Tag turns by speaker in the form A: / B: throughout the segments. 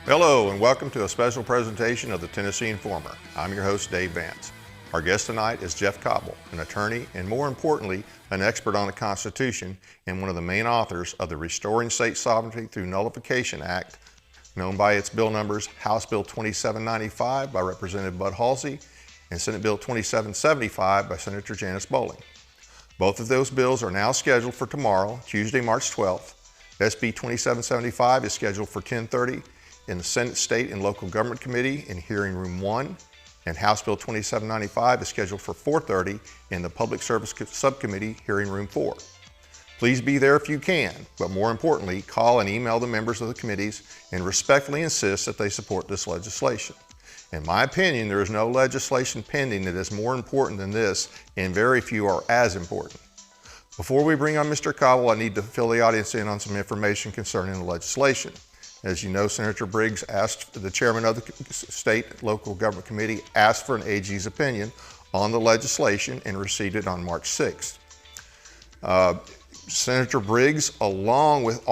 A: Hello and welcome to a special presentation of the Tennessee Informer. I'm your host, Dave Vance. Our guest tonight is Jeff Cobble, an attorney and more importantly, an expert on the Constitution and one of the main authors of the Restoring State Sovereignty Through Nullification Act, known by its bill numbers House Bill 2795 by Representative Bud Halsey and Senate Bill 2775 by Senator Janice Bowling. Both of those bills are now scheduled for tomorrow, Tuesday, March 12th. SB 2775 is scheduled for 10:30 in the Senate State and Local Government Committee in Hearing Room 1, and House Bill 2795 is scheduled for 4:30 in the Public Service Subcommittee, Hearing Room 4. Please be there if you can, but more importantly, call and email the members of the committees and respectfully insist that they support this legislation. In my opinion, there is no legislation pending that is more important than this, and very few are as important. Before we bring on Mr. Cobble, I need to fill the audience in on some information concerning the legislation. As you know, Senator Briggs asked, the chairman of the State Local Government Committee asked for an AG's opinion on the legislation and received it on March 6th. Senator Briggs, along with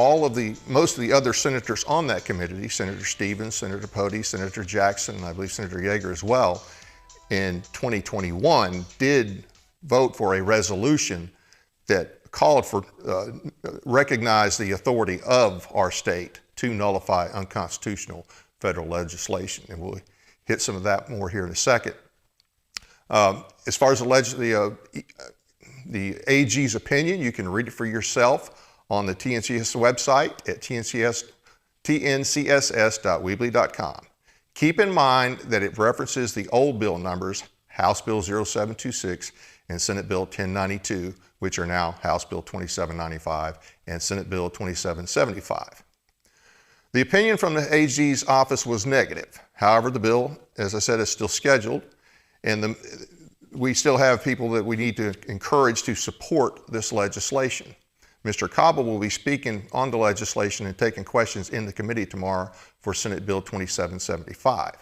A: most of the other senators on that committee, Senator Stevens, Senator Pody, Senator Jackson, and I believe Senator Yeager as well, in 2021 did vote for a resolution that called for, recognized the authority of our state to nullify unconstitutional federal legislation. And we'll hit some of that more here in a second. As far as the AG's opinion, you can read it for yourself on the TNCS website at tncss.weebly.com. Keep in mind that it references the old bill numbers, House Bill 0726 and Senate Bill 1092, which are now House Bill 2795 and Senate Bill 2775. The opinion from the AG's office was negative. However, the bill, as I said, is still scheduled, and we still have people that we need to encourage to support this legislation. Mr. Cobble will be speaking on the legislation and taking questions in the committee tomorrow for Senate Bill 2775.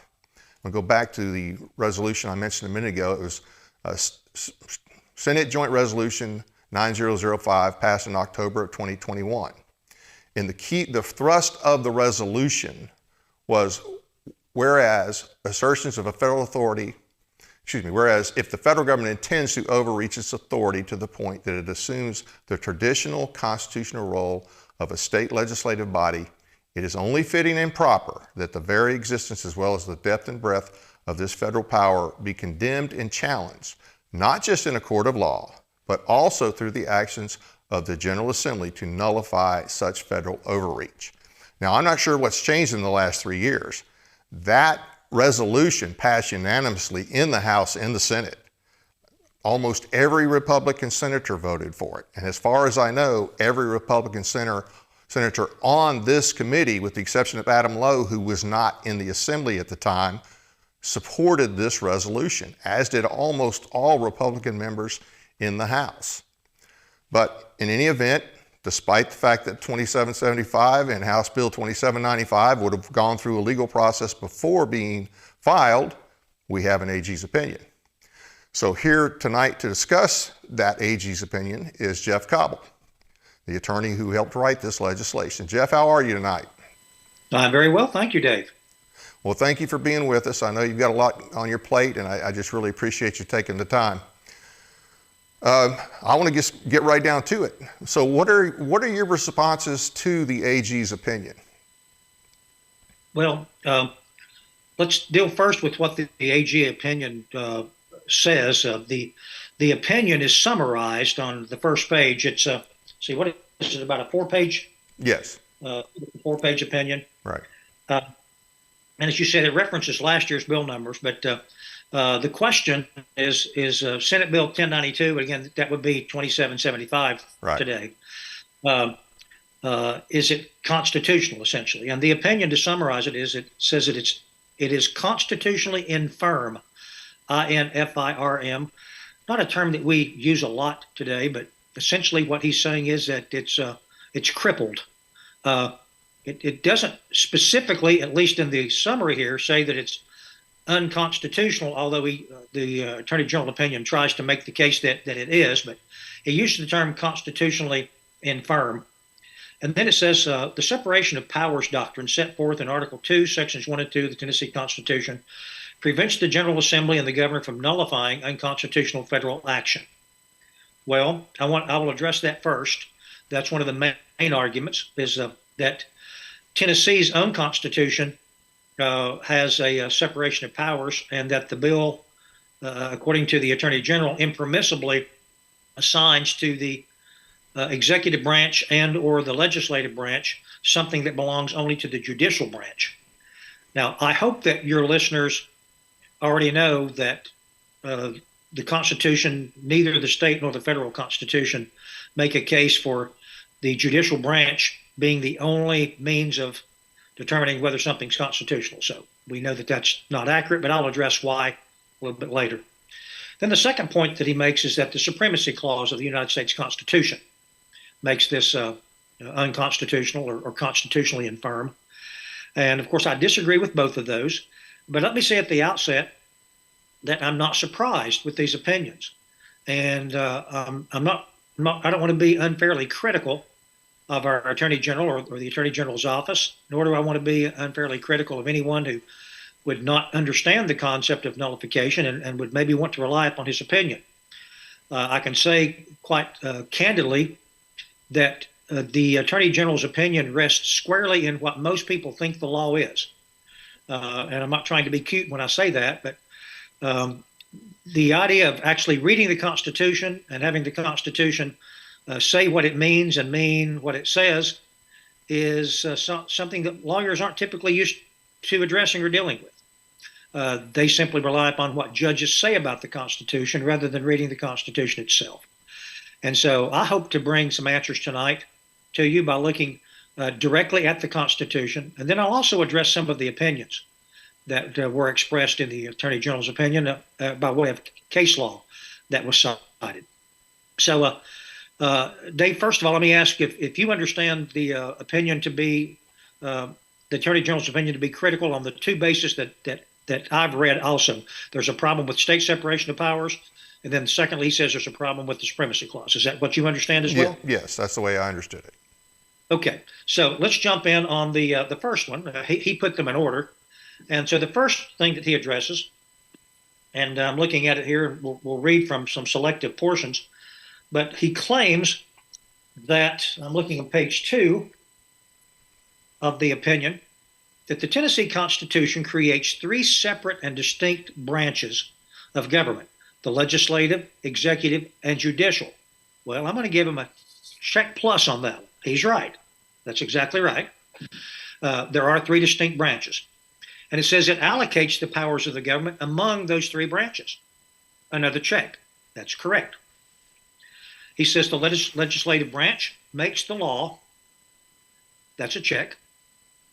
A: I'll go back to the resolution I mentioned a minute ago. It was Senate Joint Resolution 9005 passed in October of 2021. And the thrust of the resolution was whereas assertions of a federal authority, whereas if the federal government intends to overreach its authority to the point that it assumes the traditional constitutional role of a state legislative body, it is only fitting and proper that the very existence as well as the depth and breadth of this federal power be condemned and challenged, not just in a court of law, but also through the actions of the General Assembly to nullify such federal overreach. Now, I'm not sure what's changed in the last 3 years. That resolution passed unanimously in the House and the Senate. Almost every Republican senator voted for it. And as far as I know, every Republican senator on this committee, with the exception of Adam Lowe, who was not in the Assembly at the time, supported this resolution, as did almost all Republican members in the House. But in any event, despite the fact that 2775 and House Bill 2795 would have gone through a legal process before being filed, we have an AG's opinion. So here tonight to discuss that AG's opinion is Jeff Cobble, the attorney who helped write this legislation. Jeff, how are you tonight?
B: I'm very well, thank you, Dave.
A: Well, thank you for being with us. I know you've got a lot on your plate, and I just really appreciate you taking the time. I want to just get right down to it. So what are your responses to the AG's opinion?
B: Well, let's deal first with what the AG opinion says. The opinion is summarized on the first page. It's see, what is it, about a 4-page?
A: Yes.
B: 4-page opinion.
A: Right.
B: And as you said, it references last year's bill numbers, but the question is Senate Bill 1092, but again, that would be 2775
A: right.
B: today. Is it constitutional, essentially? And the opinion, to summarize it, is it says that it is constitutionally infirm, INFIRM, not a term that we use a lot today, but essentially what he's saying is that it's crippled. It doesn't specifically, at least in the summary here, say that it's unconstitutional, although the Attorney General opinion tries to make the case that it is, but he uses the term constitutionally infirm. And then it says the separation of powers doctrine set forth in Article 2, Sections 1 and 2 of the Tennessee Constitution prevents the General Assembly and the governor from nullifying unconstitutional federal action. Well, I will address that first. That's one of the main arguments, is that Tennessee's own constitution has a separation of powers, and that the bill, according to the Attorney General, impermissibly assigns to the executive branch and or the legislative branch something that belongs only to the judicial branch. Now, I hope that your listeners already know that the Constitution, neither the state nor the federal Constitution, make a case for the judicial branch being the only means of determining whether something's constitutional. So we know that that's not accurate, but I'll address why a little bit later. Then the second point that he makes is that the Supremacy Clause of the United States Constitution makes this unconstitutional or constitutionally infirm. And of course, I disagree with both of those. But let me say at the outset that I'm not surprised with these opinions. And I don't want to be unfairly critical of our Attorney General or the Attorney General's office, nor do I want to be unfairly critical of anyone who would not understand the concept of nullification and would maybe want to rely upon his opinion. I can say quite candidly that the Attorney General's opinion rests squarely in what most people think the law is. And I'm not trying to be cute when I say that, but the idea of actually reading the Constitution and having the Constitution say what it means and mean what it says is something that lawyers aren't typically used to addressing or dealing with. They simply rely upon what judges say about the Constitution rather than reading the Constitution itself. And so I hope to bring some answers tonight to you by looking directly at the Constitution. And then I'll also address some of the opinions that were expressed in the Attorney General's opinion by way of case law that was cited. So, Dave, first of all, let me ask if you understand the opinion to be, the Attorney General's opinion to be critical on the two bases that I've read also. There's a problem with state separation of powers, and then secondly, he says there's a problem with the Supremacy Clause. Is that what you understand as well?
A: Yes, that's the way I understood it.
B: Okay, so let's jump in on the first one. He put them in order. And so the first thing that he addresses, and I'm looking at it here, we'll read from some selective portions, but he claims that, I'm looking at page 2 of the opinion, that the Tennessee Constitution creates three separate and distinct branches of government: the legislative, executive, and judicial. Well, I'm going to give him a check plus on that one. He's right. That's exactly right. There are three distinct branches. And it says it allocates the powers of the government among those three branches. Another check. That's correct. He says the legislative branch makes the law. That's a check.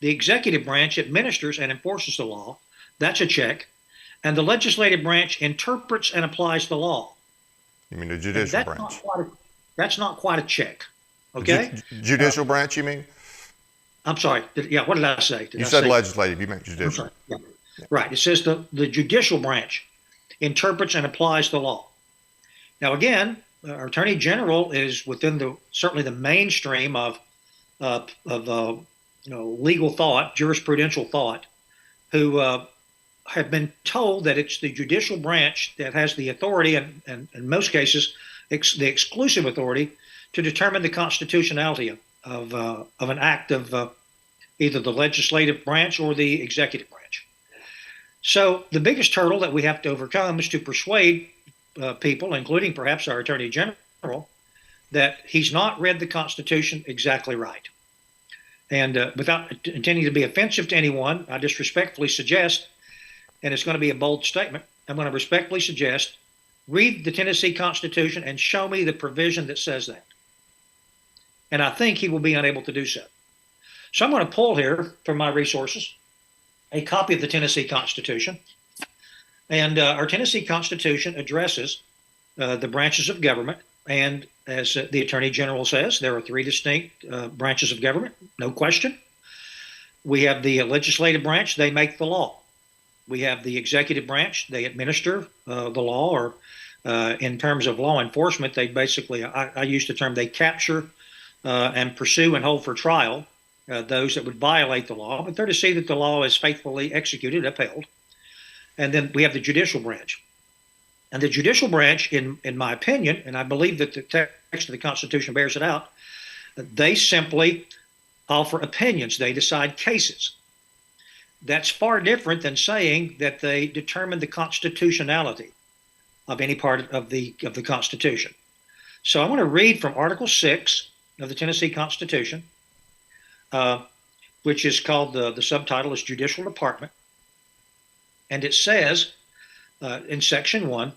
B: The executive branch administers and enforces the law. That's a check. And the legislative branch interprets and applies the law.
A: You mean the judicial branch?
B: That's not quite a check. Okay?
A: Judicial branch, you mean?
B: I'm sorry. What did I say?
A: You said legislative. You meant judicial.
B: I'm sorry. Yeah. Right. It says the judicial branch interprets and applies the law. Now, again, our Attorney General is within certainly the mainstream of legal thought, jurisprudential thought, who have been told that it's the judicial branch that has the authority, and in most cases, the exclusive authority to determine the constitutionality of an act of either the legislative branch or the executive branch. So the biggest hurdle that we have to overcome is to persuade people, including perhaps our Attorney General, that he's not read the Constitution exactly right. And without intending to be offensive to anyone, I just respectfully suggest, and it's going to be a bold statement, I'm going to respectfully suggest, read the Tennessee Constitution and show me the provision that says that. And I think he will be unable to do so. So I'm going to pull here from my resources a copy of the Tennessee Constitution. And our Tennessee Constitution addresses the branches of government. And as the Attorney General says, there are three distinct branches of government, no question. We have the legislative branch, they make the law. We have the executive branch, they administer the law, or in terms of law enforcement, they basically, I use the term, they capture and pursue and hold for trial those that would violate the law, but they're to see that the law is faithfully executed, upheld. And then we have the judicial branch. And the judicial branch, in my opinion, and I believe that the text of the Constitution bears it out, they simply offer opinions. They decide cases. That's far different than saying that they determine the constitutionality of any part of the Constitution. So I want to read from Article 6 of the Tennessee Constitution, which is called, the subtitle is Judicial Department. And it says in Section 1,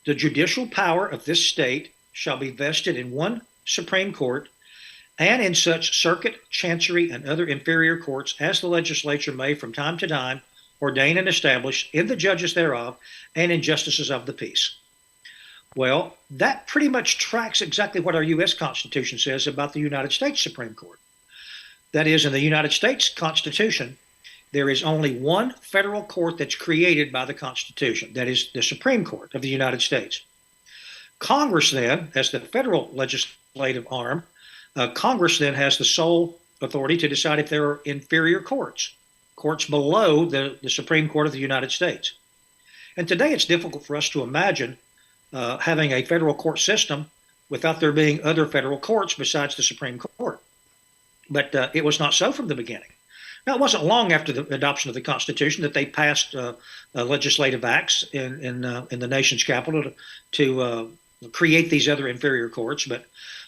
B: the judicial power of this state shall be vested in one Supreme Court and in such circuit, chancery, and other inferior courts as the legislature may from time to time ordain and establish in the judges thereof and in justices of the peace. Well, that pretty much tracks exactly what our U.S. Constitution says about the United States Supreme Court. That is, in the United States Constitution, there is only one federal court that's created by the Constitution. That is the Supreme Court of the United States. Congress then, as the federal legislative arm, Congress then has the sole authority to decide if there are inferior courts, courts below the Supreme Court of the United States. And today it's difficult for us to imagine having a federal court system without there being other federal courts besides the Supreme Court. But it was not so from the beginning. Now, it wasn't long after the adoption of the Constitution that they passed legislative acts in the nation's capital to create these other inferior courts. But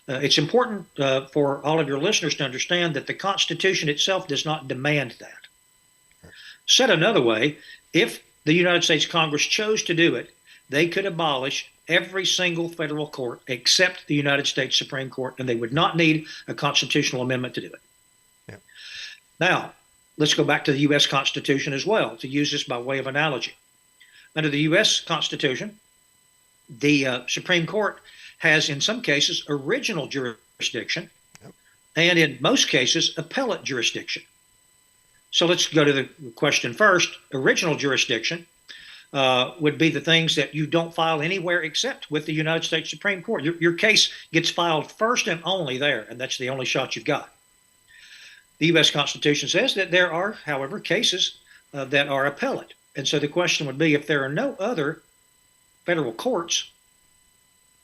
B: it's important for all of your listeners to understand that the Constitution itself does not demand that. Said another way, if the United States Congress chose to do it, they could abolish every single federal court except the United States Supreme Court, and they would not need a constitutional amendment to do it. Yeah. Now, let's go back to the U.S. Constitution as well, to use this by way of analogy. Under the U.S. Constitution, the Supreme Court has, in some cases, original jurisdiction, and in most cases, appellate jurisdiction. So let's go to the question first. Original jurisdiction would be the things that you don't file anywhere except with the United States Supreme Court. Your case gets filed first and only there, and that's the only shot you've got. The U.S. Constitution says that there are, however, cases that are appellate. And so the question would be, if there are no other federal courts,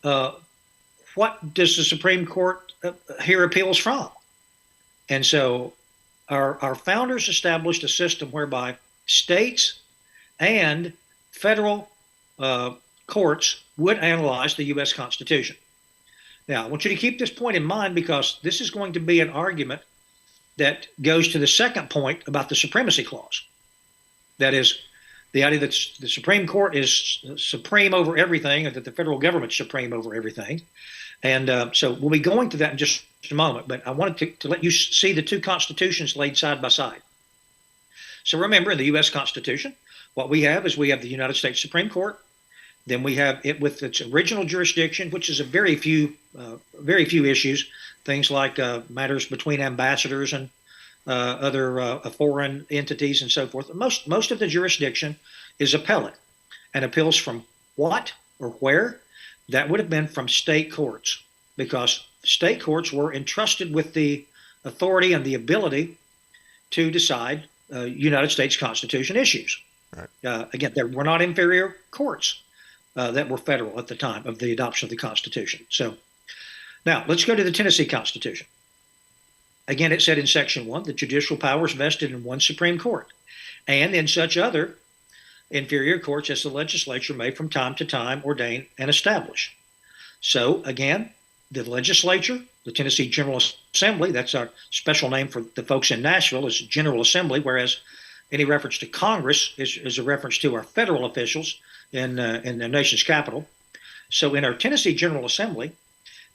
B: what does the Supreme Court hear appeals from? And so our founders established a system whereby states and federal courts would analyze the U.S. Constitution. Now, I want you to keep this point in mind, because this is going to be an argument that goes to the second point about the supremacy clause. That is, the idea that the Supreme Court is supreme over everything, and that the federal government's supreme over everything. And so we'll be going to that in just a moment, but I wanted to let you see the two constitutions laid side by side. So remember, in the U.S. Constitution, what we have is we have the United States Supreme Court. Then we have it with its original jurisdiction, which is a very few issues, things like matters between ambassadors and other foreign entities and so forth. Most of the jurisdiction is appellate, and appeals from what or where? That would have been from state courts, because state courts were entrusted with the authority and the ability to decide United States Constitution issues. Right. Again, there were not inferior courts that were federal at the time of the adoption of the Constitution. So now let's go to the Tennessee Constitution. Again, it said in Section 1, the judicial powers vested in one Supreme Court, and in such other inferior courts as the legislature may from time to time ordain and establish. So again, the legislature, the Tennessee General Assembly, that's our special name for the folks in Nashville, is General Assembly, whereas any reference to Congress is a reference to our federal officials in the nation's capital. So in our Tennessee General Assembly,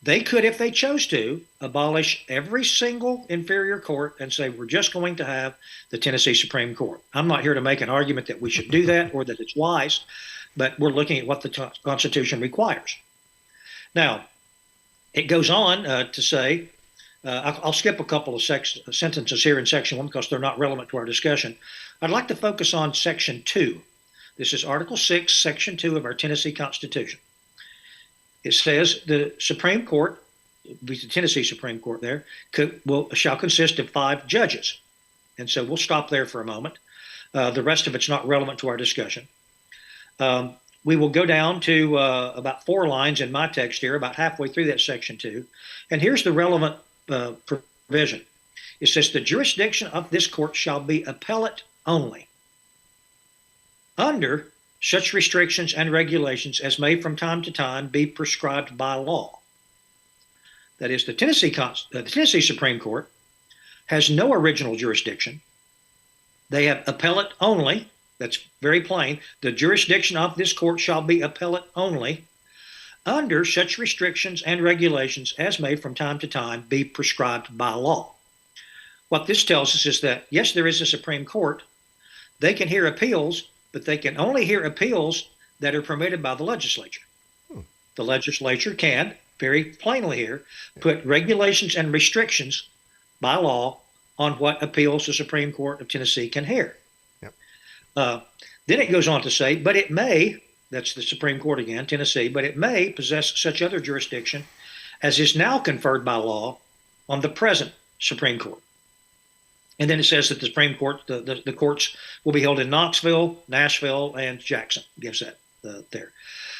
B: they could, if they chose to, abolish every single inferior court and say, we're just going to have the Tennessee Supreme Court. I'm not here to make an argument that we should do that or that it's wise, but we're looking at what the Constitution requires. Now, it goes on to say, I'll skip a couple of sentences here in Section 1 because they're not relevant to our discussion. I'd like to focus on Section 2. This is Article 6, Section 2 of our Tennessee Constitution. It says the Supreme Court the Tennessee Supreme Court there, shall consist of 5 judges. And so we'll stop there for a moment. The rest of it's not relevant to our discussion. We will go down to about 4 lines in my text here, about halfway through that section 2. And here's the relevant provision. It says, the jurisdiction of this court shall be appellate only, under such restrictions and regulations as may from time to time be prescribed by law. That is, the Tennessee Supreme Court has no original jurisdiction. They have appellate only. That's very plain. The jurisdiction of this court shall be appellate only, under such restrictions and regulations as may from time to time be prescribed by law. What this tells us is that, yes, there is a Supreme Court. They can hear appeals, but they can only hear appeals that are permitted by the legislature. The legislature can, very plainly here, put regulations and restrictions by law on what appeals the Supreme Court of Tennessee can hear. Then it goes on to say, but it may, that's the Supreme Court again, Tennessee, but it may possess such other jurisdiction as is now conferred by law on the present Supreme Court. And then it says that the Supreme Court, the courts will be held in Knoxville, Nashville, and Jackson. Gives that there.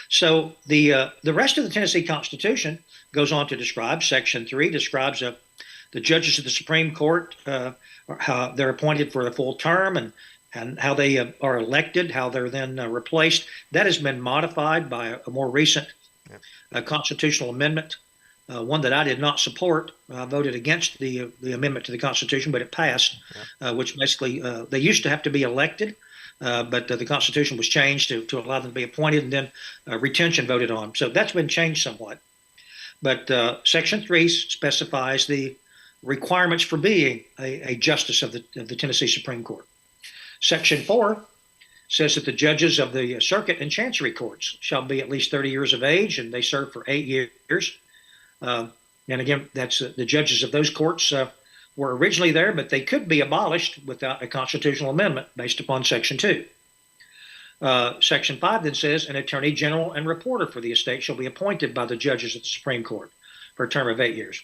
B: So the rest of the Tennessee Constitution goes on to describe, Section 3 describes the judges of the Supreme Court, how they're appointed for a full term, and how they are elected, how they're then replaced. That has been modified by a more recent constitutional amendment, one that I did not support. I voted against the amendment to the Constitution, but it passed, which basically they used to have to be elected, but the Constitution was changed to allow them to be appointed, and then retention voted on. So that's been changed somewhat. But Section 3 specifies the requirements for being a justice of the Tennessee Supreme Court. Section 4 says that the judges of the circuit and chancery courts shall be at least 30 years of age, and they serve for 8 years. And again, that's the judges of those courts were originally there, but they could be abolished without a constitutional amendment based upon Section 2. Section 5 then says an attorney general and reporter for the estate shall be appointed by the judges of the Supreme Court for a term of 8 years.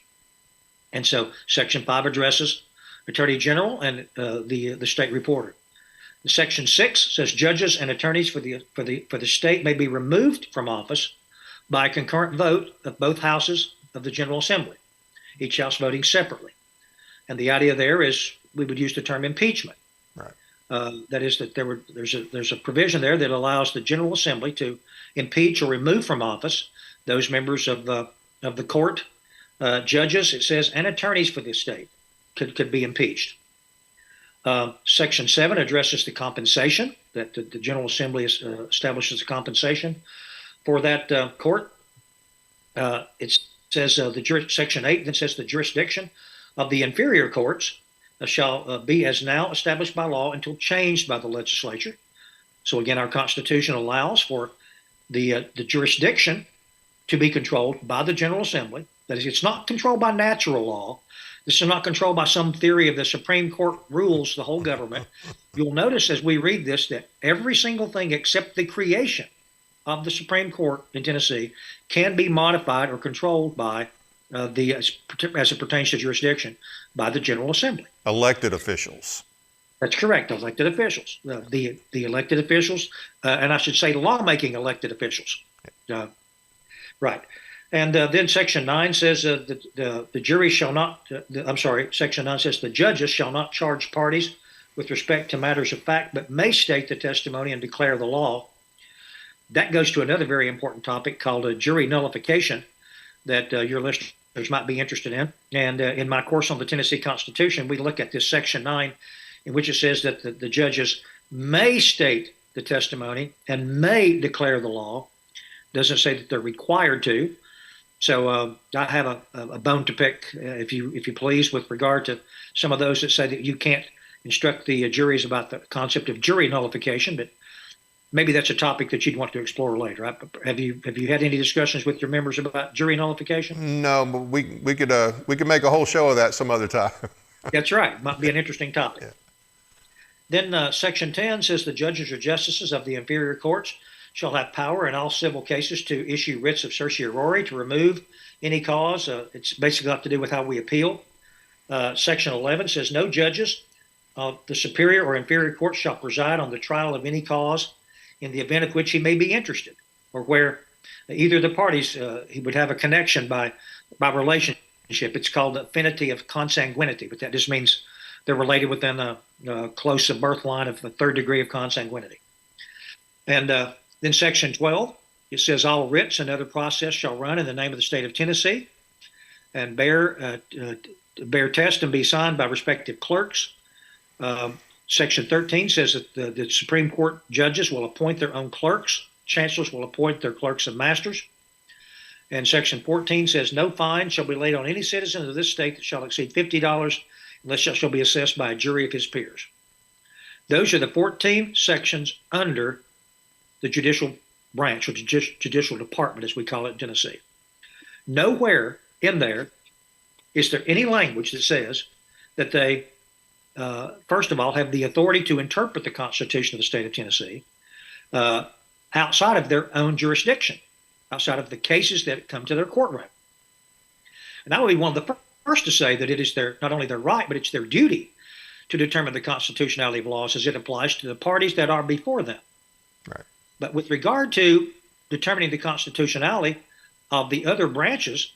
B: And so Section 5 addresses attorney general and the state reporter. Section 6 says judges and attorneys for the state may be removed from office by a concurrent vote of both houses of the General Assembly, each house voting separately. And the idea there is we would use the term impeachment.
A: Right.
B: That is that there's a provision there that allows the General Assembly to impeach or remove from office those members of the court, judges, it says, and attorneys for the state could be impeached. Section 7 addresses the compensation, that the General Assembly establishes a compensation for that court. It says Section 8 then says the jurisdiction of the inferior courts shall be as now established by law until changed by the legislature. So again, our Constitution allows for the jurisdiction to be controlled by the General Assembly. That is, it's not controlled by natural law. This is not controlled by some theory of the Supreme Court rules the whole government. You'll notice as we read this that every single thing except the creation of the Supreme Court in Tennessee can be modified or controlled by as it pertains to jurisdiction by the General Assembly.
A: Elected officials.
B: That's correct. Elected officials. The elected officials, and I should say lawmaking elected officials. Right. And then Section 9 says the jury shall not, Section 9 says the judges shall not charge parties with respect to matters of fact, but may state the testimony and declare the law. That goes to another very important topic called jury nullification that your listeners might be interested in. And in my course on the Tennessee Constitution, we look at this Section 9 in which it says that the judges may state the testimony and may declare the law. Doesn't say that they're required to. So I have a bone to pick, if you please, with regard to some of those that say that you can't instruct the juries about the concept of jury nullification, but maybe that's a topic that you'd want to explore later. Right? Have you had any discussions with your members about jury nullification?
A: No, but we could make a whole show of that some other time.
B: That's right. Might be an interesting topic.
A: Yeah.
B: Then Section 10 says the judges or justices of the inferior courts shall have power in all civil cases to issue writs of certiorari to remove any cause. It's basically got to do with how we appeal. Section 11 says no judges of the superior or inferior court shall preside on the trial of any cause in the event of which he may be interested, or where either of the parties he would have a connection by relationship. It's called affinity of consanguinity, but that just means they're related within a close birth line of the third degree of consanguinity. And then section 12, it says all writs and other process shall run in the name of the state of Tennessee and bear test and be signed by respective clerks. Section 13 says that the Supreme Court judges will appoint their own clerks. Chancellors will appoint their clerks and masters. And section 14 says no fine shall be laid on any citizen of this state that shall exceed $50 unless it shall be assessed by a jury of his peers. Those are the 14 sections under the judicial branch, or judicial department, as we call it in Tennessee. Nowhere in there is there any language that says that they, first of all, have the authority to interpret the Constitution of the state of Tennessee outside of their own jurisdiction, outside of the cases that come to their courtroom. And I would be one of the first to say that it is not only their right, but it's their duty to determine the constitutionality of laws as it applies to the parties that are before them.
A: Right.
B: But with regard to determining the constitutionality of the other branches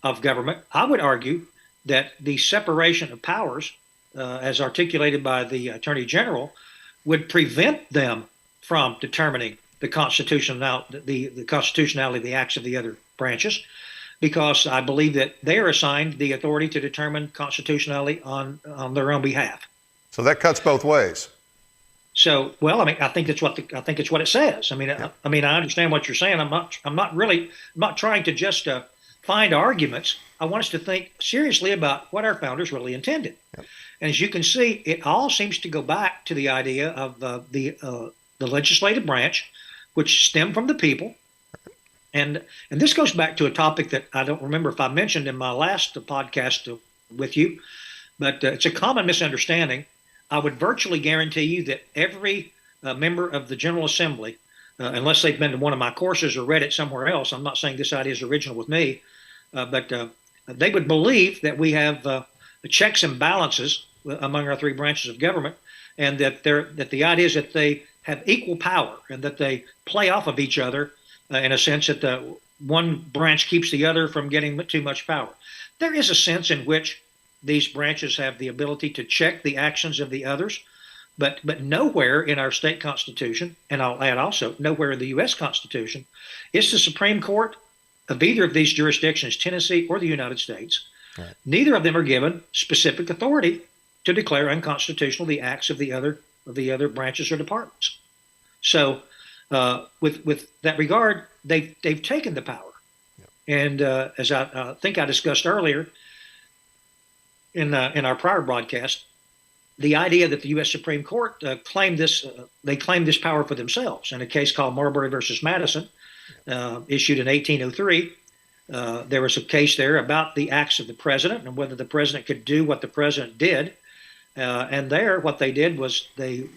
B: of government, I would argue that the separation of powers, as articulated by the Attorney General, would prevent them from determining the constitutionality of the acts of the other branches, because I believe that they are assigned the authority to determine constitutionality on their own behalf.
A: So that cuts both ways.
B: So, well, I mean, I think it's what it says. I mean, yeah. I understand what you're saying. I'm not trying to just find arguments. I want us to think seriously about what our founders really intended. Yep. And as you can see, it all seems to go back to the idea of the legislative branch, which stem from the people. And this goes back to a topic that I don't remember if I mentioned in my last podcast with you, but it's a common misunderstanding. I would virtually guarantee you that every member of the General Assembly, unless they've been to one of my courses or read it somewhere else, I'm not saying this idea is original with me, but they would believe that we have checks and balances among our three branches of government, and that the idea is that they have equal power and that they play off of each other in a sense that the one branch keeps the other from getting too much power. There is a sense in which these branches have the ability to check the actions of the others, but nowhere in our state constitution, and I'll add also nowhere in the U.S. Constitution, is the Supreme Court of either of these jurisdictions, Tennessee or the United States. Right. Neither of them are given specific authority to declare unconstitutional the acts of the other branches or departments. So, with that regard, they've taken the power, yep. And as I think I discussed earlier in our prior broadcast, the idea that the U.S. Supreme Court claimed this power for themselves in a case called Marbury versus Madison, issued in 1803. There was a case there about the acts of the president and whether the president could do what the president did. And there, what they did was they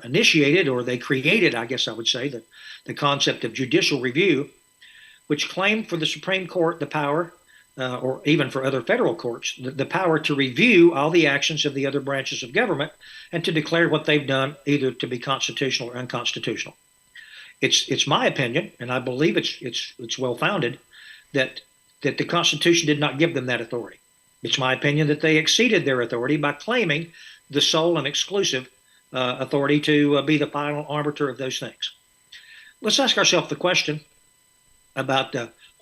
B: initiated, or they created, I guess I would say, the concept of judicial review, which claimed for the Supreme Court the power, or even for other federal courts, the power to review all the actions of the other branches of government and to declare what they've done either to be constitutional or unconstitutional. It's my opinion, and I believe it's well founded, that the Constitution did not give them that authority. It's my opinion that they exceeded their authority by claiming the sole and exclusive authority to be the final arbiter of those things. Let's ask ourselves the question about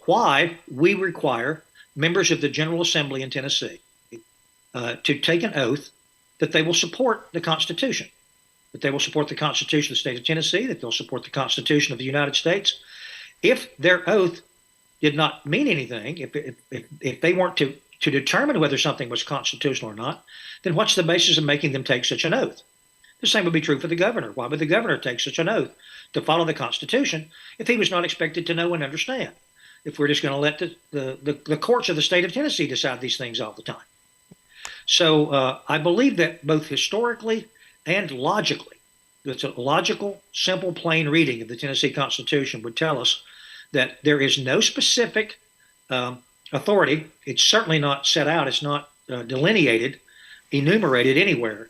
B: why we require members of the General Assembly in Tennessee to take an oath that they will support the Constitution, that they will support the Constitution of the state of Tennessee, that they'll support the Constitution of the United States. If their oath did not mean anything, if they weren't to determine whether something was constitutional or not, then what's the basis of making them take such an oath? The same would be true for the governor. Why would the governor take such an oath to follow the Constitution if he was not expected to know and understand? If we're just going to let the courts of the state of Tennessee decide these things all the time. So I believe that both historically and logically, that's a logical, simple, plain reading of the Tennessee Constitution would tell us that there is no specific authority. It's certainly not set out. It's not delineated, enumerated anywhere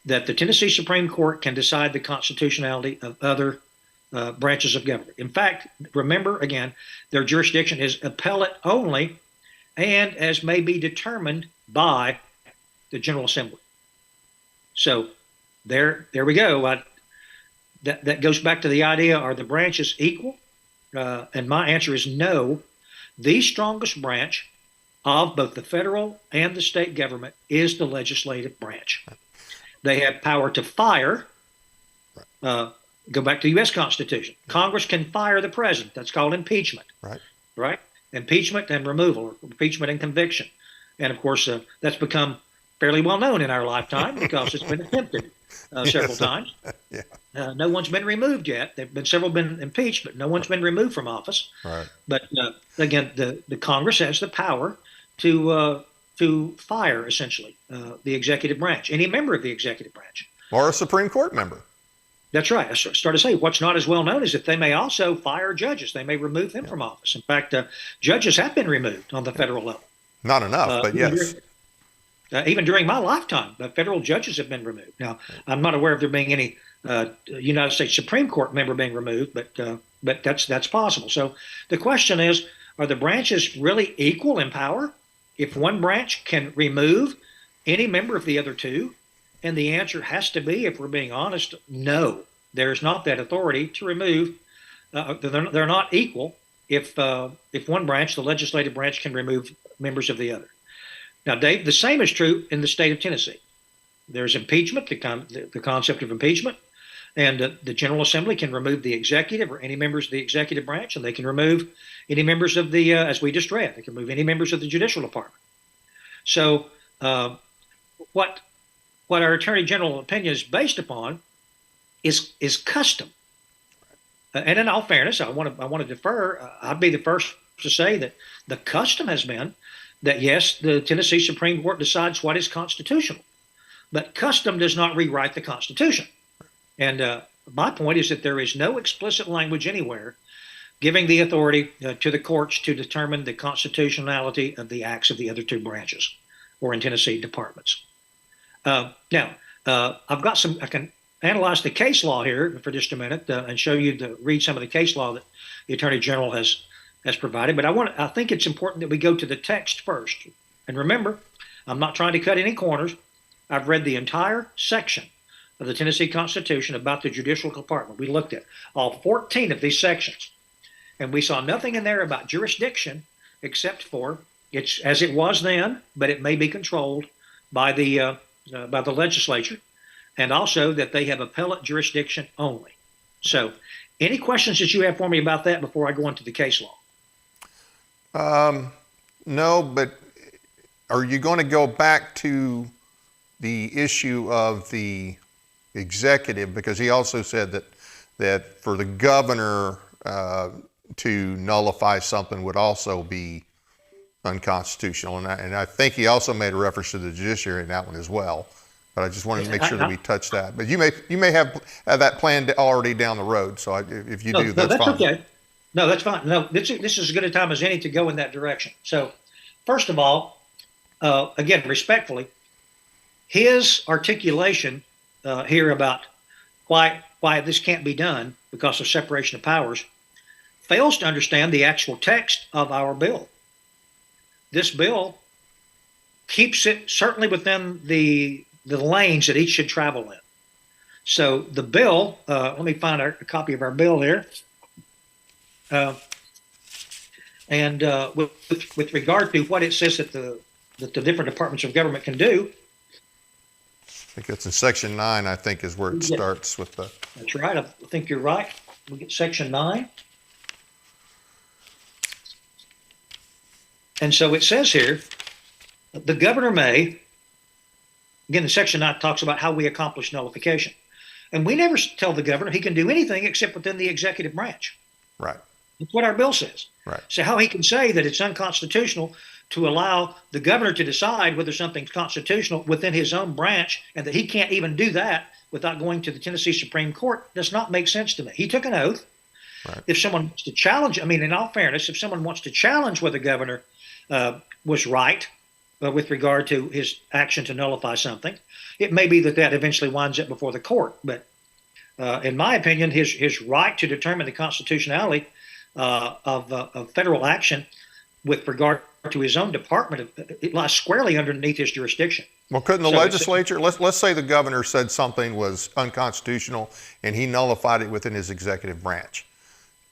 B: that the Tennessee Supreme Court can decide the constitutionality of other branches of government. In fact, remember again, their jurisdiction is appellate only, and as may be determined by the General Assembly. So there we go. That goes back to the idea: are the branches equal? And my answer is no. The strongest branch of both the federal and the state government is the legislative branch. They have power to fire. Go back to the U.S. Constitution. Congress can fire the president. That's called impeachment. Right? Impeachment and removal, or impeachment and conviction. And of course, that's become fairly well known in our lifetime because it's been attempted several times. No one's been removed yet. There've been several been impeached, but no one's been removed from office. But again, the Congress has the power to fire essentially the executive branch, any member of the executive branch,
A: or a Supreme Court member. That's
B: right. I started to say what's not as well known is that they may also fire judges. They may remove them from office. In fact, judges have been removed on the federal level.
A: Not enough, but yes.
B: Even during my lifetime, federal judges have been removed. Now, I'm not aware of there being any United States Supreme Court member being removed, but that's possible. So the question is, are the branches really equal in power? If one branch can remove any member of the other two, and the answer has to be, if we're being honest, no. There's not that authority to remove. They're not equal if one branch, the legislative branch, can remove members of the other. Now, Dave, the same is true in the state of Tennessee. There's impeachment, the concept of impeachment, and the General Assembly can remove the executive or any members of the executive branch, and they can remove any members of the, as we just read, they can remove any members of the judicial department. So what our Attorney General opinion is based upon is custom. And in all fairness, I want to defer. I'd be the first to say that the custom has been that, yes, the Tennessee Supreme Court decides what is constitutional, but custom does not rewrite the Constitution. And my point is that there is no explicit language anywhere giving the authority to the courts to determine the constitutionality of the acts of the other two branches, or in Tennessee, departments. Now, I've got I can analyze the case law here for just a minute and show you read some of the case law that the Attorney General has provided. But I think it's important that we go to the text first. And remember, I'm not trying to cut any corners. I've read the entire section of the Tennessee Constitution about the judicial department. We looked at all 14 of these sections, and we saw nothing in there about jurisdiction except for it's as it was then, but it may be controlled by the legislature, and also that they have appellate jurisdiction only. So, any questions that you have for me about that before I go into the case law?
A: No, but are you going to go back to the issue of the executive? Because he also said that for the governor to nullify something would also be unconstitutional, and I think he also made a reference to the judiciary in that one as well. But I just wanted to make sure that we touch that. But you may have that planned already down the road. So if you do, that's fine.
B: Okay. No, that's fine. No, this is as good a time as any to go in that direction. So, first of all, again, respectfully, his articulation here about why this can't be done because of separation of powers fails to understand the actual text of our bill. This bill keeps it certainly within the lanes that each should travel in. So the bill, let me find a copy of our bill here. With regard to what it says that the different departments of government can do.
A: I think it's in section 9, I think, is where it starts with the.
B: That's right. I think you're right. We get section 9. And so it says here, the governor may, again, the section 9 talks about how we accomplish nullification. And we never tell the governor he can do anything except within the executive branch.
A: Right.
B: That's what our bill says.
A: Right.
B: So how he can say that it's unconstitutional to allow the governor to decide whether something's constitutional within his own branch and that he can't even do that without going to the Tennessee Supreme Court does not make sense to me. He took an oath.
A: Right.
B: If someone wants to challenge, I mean, in all fairness, if someone wants to challenge whether the governor was right with regard to his action to nullify something, it may be that eventually winds up before the court. But in my opinion, his right to determine the constitutionality of federal action with regard to his own department, it lies squarely underneath his jurisdiction.
A: Well, couldn't the legislature, let's say the governor said something was unconstitutional and he nullified it within his executive branch.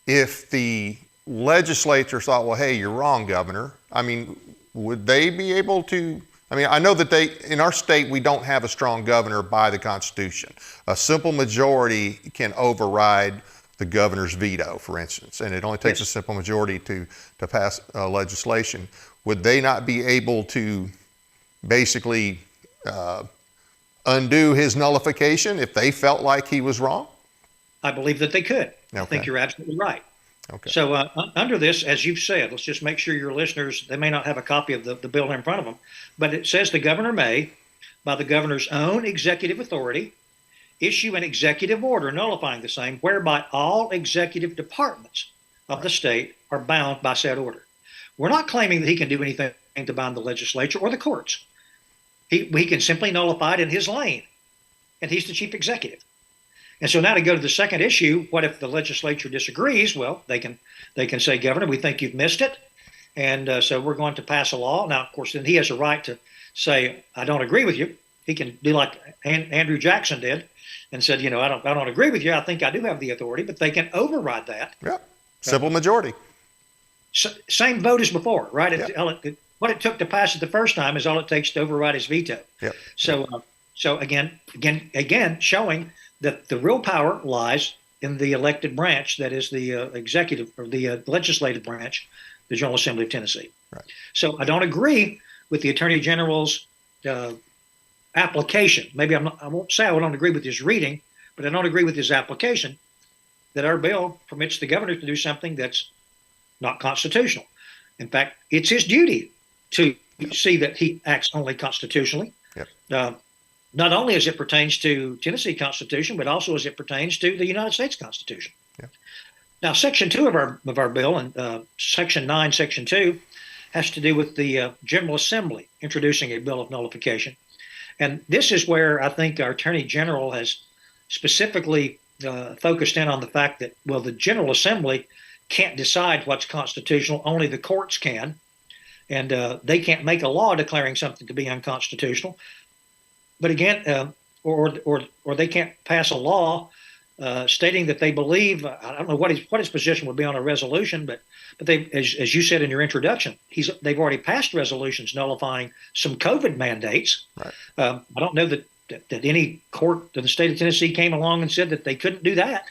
A: If the legislature thought, well, hey, you're wrong, governor, I mean, would they be able to? I mean, I know that in our state, we don't have a strong governor by the Constitution. A simple majority can override the governor's veto, for instance, and it only takes a simple majority to pass legislation. Would they not be able to basically undo his nullification if they felt like he was wrong?
B: I believe that they could.
A: Okay.
B: I think you're absolutely right.
A: Okay.
B: So under this, as you've said, let's just make sure your listeners, they may not have a copy of the bill in front of them, but it says the governor may, by the governor's own executive authority, issue an executive order nullifying the same, whereby all executive departments of the state are bound by said order. We're not claiming that he can do anything to bind the legislature or the courts. He can simply nullify it in his lane, and he's the chief executive. And so now to go to the second issue, what if the legislature disagrees? Well, they can say, Governor, we think you've missed it, and so we're going to pass a law. Now, of course, then he has a right to say, I don't agree with you. He can do like Andrew Jackson did and said, I don't agree with you. I think I do have the authority, but they can override that.
A: Yeah, simple majority.
B: Same vote as before, right?
A: Yep.
B: What it took to pass it the first time is all it takes to override his veto.
A: Yep.
B: So again, showing that the real power lies in the elected branch, that is the executive or the legislative branch, the General Assembly of Tennessee.
A: Right.
B: So I don't agree with the Attorney General's application. Maybe I won't say I don't agree with his reading, but I don't agree with his application that our bill permits the governor to do something that's not constitutional. In fact, it's his duty to see that he acts only constitutionally.
A: Yep.
B: Not only as it pertains to Tennessee Constitution, but also as it pertains to the United States Constitution.
A: Yeah.
B: Now, Section 2 of our bill, and Section 9, Section 2, has to do with the General Assembly introducing a bill of nullification. And this is where I think our Attorney General has specifically focused in on the fact that, well, the General Assembly can't decide what's constitutional, only the courts can. And they can't make a law declaring something to be unconstitutional. But again, or they can't pass a law stating that they believe. I don't know what his position would be on a resolution, but they, as you said in your introduction, they've already passed resolutions nullifying some COVID mandates.
A: Right.
B: I don't know that any court in the state of Tennessee came along and said that they couldn't do that.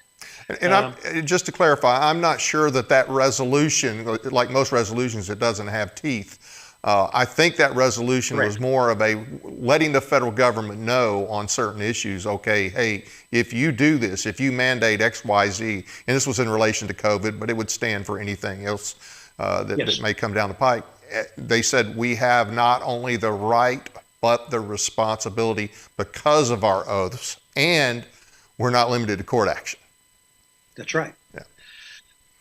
A: And just to clarify, I'm not sure that resolution, like most resolutions, it doesn't have teeth. I think that resolution
B: Correct.
A: was more of a letting the federal government know on certain issues, okay, hey, if you do this, if you mandate X, Y, Z, and this was in relation to COVID, but it would stand for anything else that may come down the pike. They said we have not only the right, but the responsibility because of our oaths, and we're not limited to court action.
B: That's right.
A: Yeah.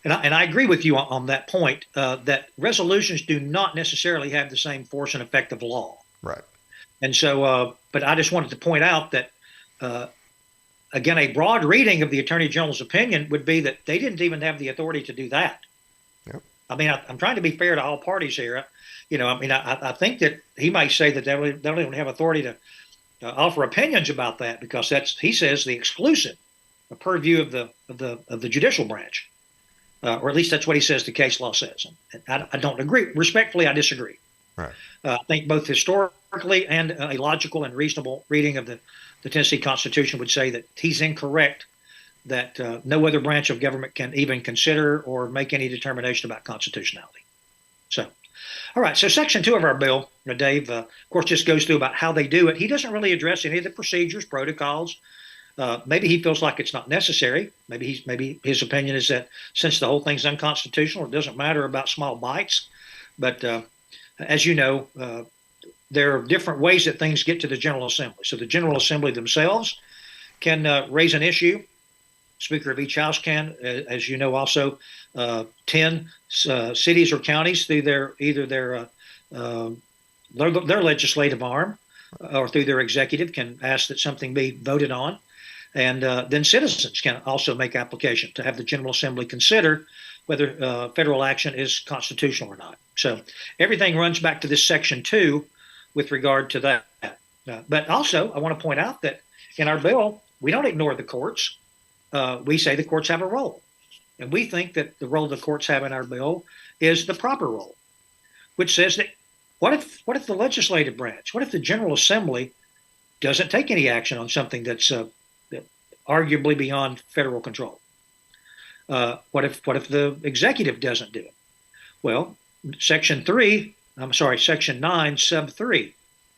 B: And I agree with you on that point, that resolutions do not necessarily have the same force and effect of law.
A: Right.
B: And so, but I just wanted to point out that, again, a broad reading of the Attorney General's opinion would be that they didn't even have the authority to do that.
A: Yep.
B: I mean, I'm trying to be fair to all parties here. I think that he might say that they don't even have authority to offer opinions about that because that's, he says, the exclusive purview of the judicial branch. Or at least that's what he says the case law says. And I don't agree. Respectfully, I disagree.
A: Right.
B: I think both historically and a logical and reasonable reading of the Tennessee Constitution would say that he's incorrect, that no other branch of government can even consider or make any determination about constitutionality. So, all right. So Section 2 of our bill, Dave, of course, just goes through about how they do it. He doesn't really address any of the procedures, protocols. Maybe he feels like it's not necessary. Maybe his opinion is that since the whole thing's unconstitutional, it doesn't matter about small bites. But as you know, there are different ways that things get to the General Assembly. So the General Assembly themselves can raise an issue. Speaker of each house can, as you know, also 10 cities or counties through their legislative arm or through their executive can ask that something be voted on. And then citizens can also make application to have the General Assembly consider whether federal action is constitutional or not. So everything runs back to this Section 2 with regard to that. But also, I want to point out that in our bill, we don't ignore the courts. We say the courts have a role. And we think that the role the courts have in our bill is the proper role, which says that what if the legislative branch, what if the General Assembly doesn't take any action on something that's arguably beyond federal control? What if the executive doesn't do it? Well, Section 9, sub 3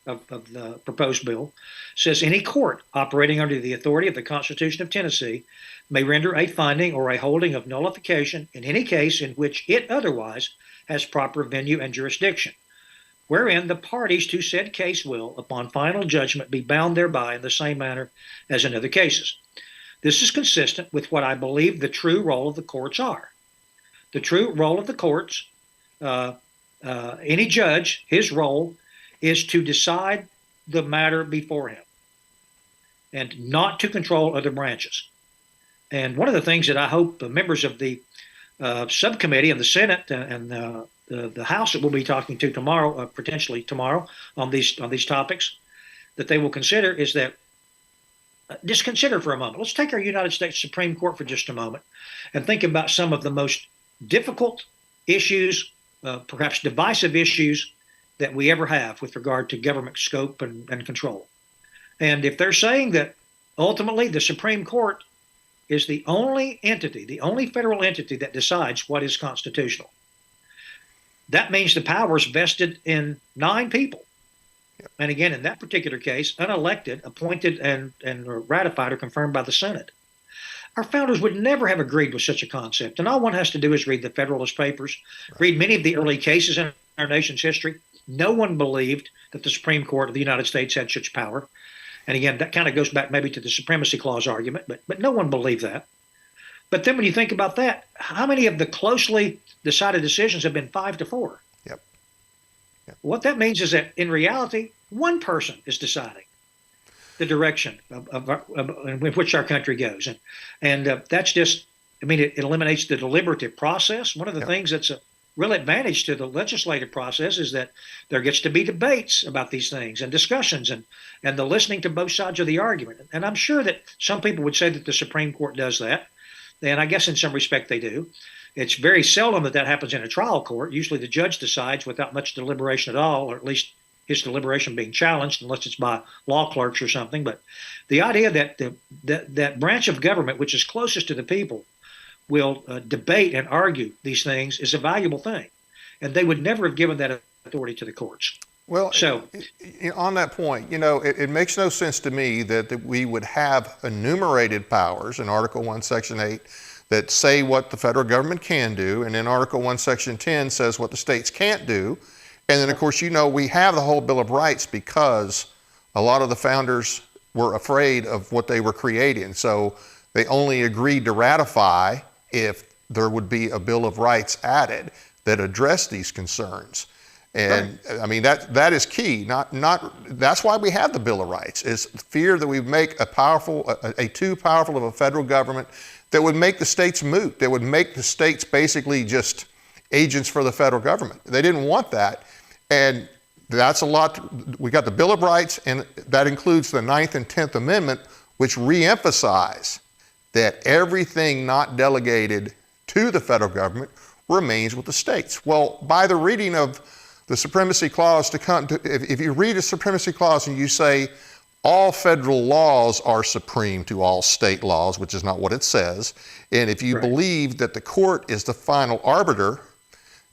B: of the proposed bill says any court operating under the authority of the Constitution of Tennessee may render a finding or a holding of nullification in any case in which it otherwise has proper venue and jurisdiction, wherein the parties to said case will, upon final judgment, be bound thereby in the same manner as in other cases. This is consistent with what I believe the true role of the courts are. The true role of the courts, any judge, his role is to decide the matter before him and not to control other branches. And one of the things that I hope the members of the subcommittee of the Senate and the House that we'll be talking to tomorrow, potentially tomorrow, on these topics, that they will consider is that just consider for a moment. Let's take our United States Supreme Court for just a moment and think about some of the most difficult issues, perhaps divisive issues that we ever have with regard to government scope and control. And if they're saying that ultimately the Supreme Court is the only entity, the only federal entity that decides what is constitutional, that means the power is vested in 9 people. And again, in that particular case, unelected, appointed, and ratified or confirmed by the Senate. Our founders would never have agreed with such a concept. And all one has to do is read the Federalist Papers, read many of the early cases in our nation's history. No one believed that the Supreme Court of the United States had such power. And again, that kind of goes back maybe to the Supremacy Clause argument, but no one believed that. But then when you think about that, how many of the closely decided decisions have been 5-4?
A: Yep.
B: What that means is that in reality, one person is deciding the direction in which our country goes. And that's just, I mean, it eliminates the deliberative process. One of the things that's a real advantage to the legislative process is that there gets to be debates about these things and discussions and the listening to both sides of the argument. And I'm sure that some people would say that the Supreme Court does that. And I guess in some respect they do. It's very seldom that happens in a trial court. Usually the judge decides without much deliberation at all, or at least his deliberation being challenged, unless it's by law clerks or something. But the idea that that branch of government, which is closest to the people, will debate and argue these things is a valuable thing. And they would never have given that authority to the courts.
A: Well, so on that point, it makes no sense to me that we would have enumerated powers in Article 1, Section 8 that say what the federal government can do, and then Article 1, Section 10 says what the states can't do. And then, of course, we have the whole Bill of Rights because a lot of the founders were afraid of what they were creating. So they only agreed to ratify if there would be a Bill of Rights added that addressed these concerns. And right. I mean, that is key. That's why we have the Bill of Rights, is fear that we make a too powerful of a federal government that would make the states moot, that would make the states basically just agents for the federal government. They didn't want that. And that's a lot. We got the Bill of Rights, and that includes the 9th and 10th Amendment, which reemphasize that everything not delegated to the federal government remains with the states. Well, by the reading of the Supremacy Clause, if you read a Supremacy Clause and you say all federal laws are supreme to all state laws, which is not what it says, and if you believe that the court is the final arbiter,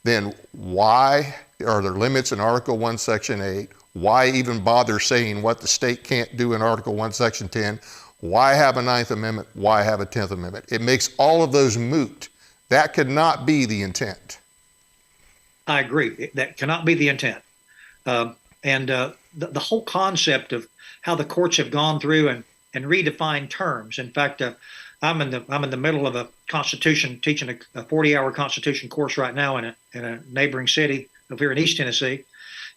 A: then why are there limits in Article 1, Section 8? Why even bother saying what the state can't do in Article 1, Section 10? Why have a 9th Amendment? Why have a 10th Amendment? It makes all of those moot. That could not be the intent.
B: I agree. That cannot be the intent. The whole concept of how the courts have gone through and redefine terms. In fact, I'm in the middle of a Constitution, teaching a 40-hour Constitution course right now in a neighboring city over here in East Tennessee,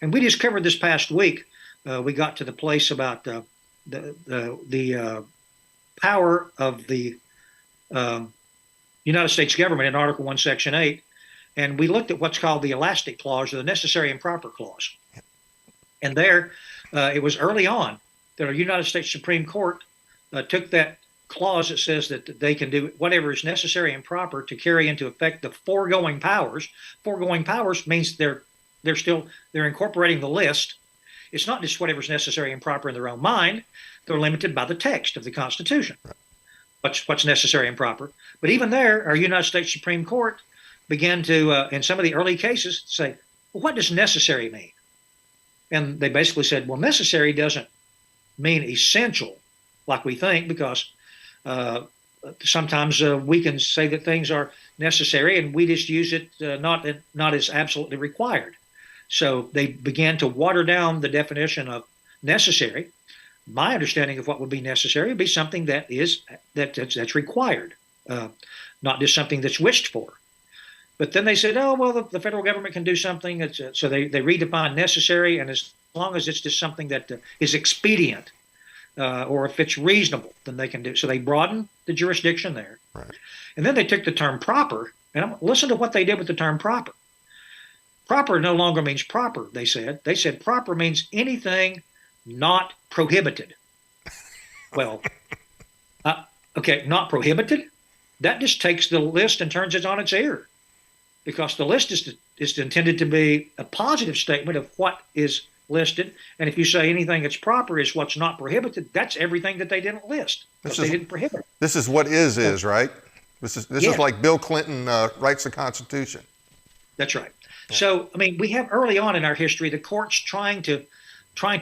B: and we just covered this past week. We got to the place about the power of the United States government in Article 1, Section 8, and we looked at what's called the elastic clause or the necessary and proper clause. And there, it was early on that our United States Supreme Court took that clause that says that they can do whatever is necessary and proper to carry into effect the foregoing powers. Foregoing powers means they're incorporating the list. It's not just whatever's necessary and proper in their own mind. They're limited by the text of the Constitution. Right. What's necessary and proper. But even there, our United States Supreme Court began to, in some of the early cases, say, well, what does necessary mean? And they basically said, well, necessary doesn't mean essential like we think, because sometimes we can say that things are necessary and we just use it not as absolutely required. So they began to water down the definition of necessary. My understanding of what would be necessary would be something that's required, not just something that's wished for. But then they said, oh, well, the federal government can do something. So they redefined necessary, and as long as it's just something that is expedient or if it's reasonable, then they can do. So they broadened the jurisdiction there. Right. And then they took the term proper, and listen to what they did with the term proper. Proper no longer means proper, they said. They said proper means anything not prohibited. Well, okay, not prohibited? That just takes the list and turns it on its ear, because the list is intended to be a positive statement of what is listed. And if you say anything that's proper is what's not prohibited, that's everything that they didn't list. They didn't prohibit.
A: This is what is, right? This is like Bill Clinton writes the Constitution.
B: That's right. Yeah. So, I mean, we have early on in our history the courts trying to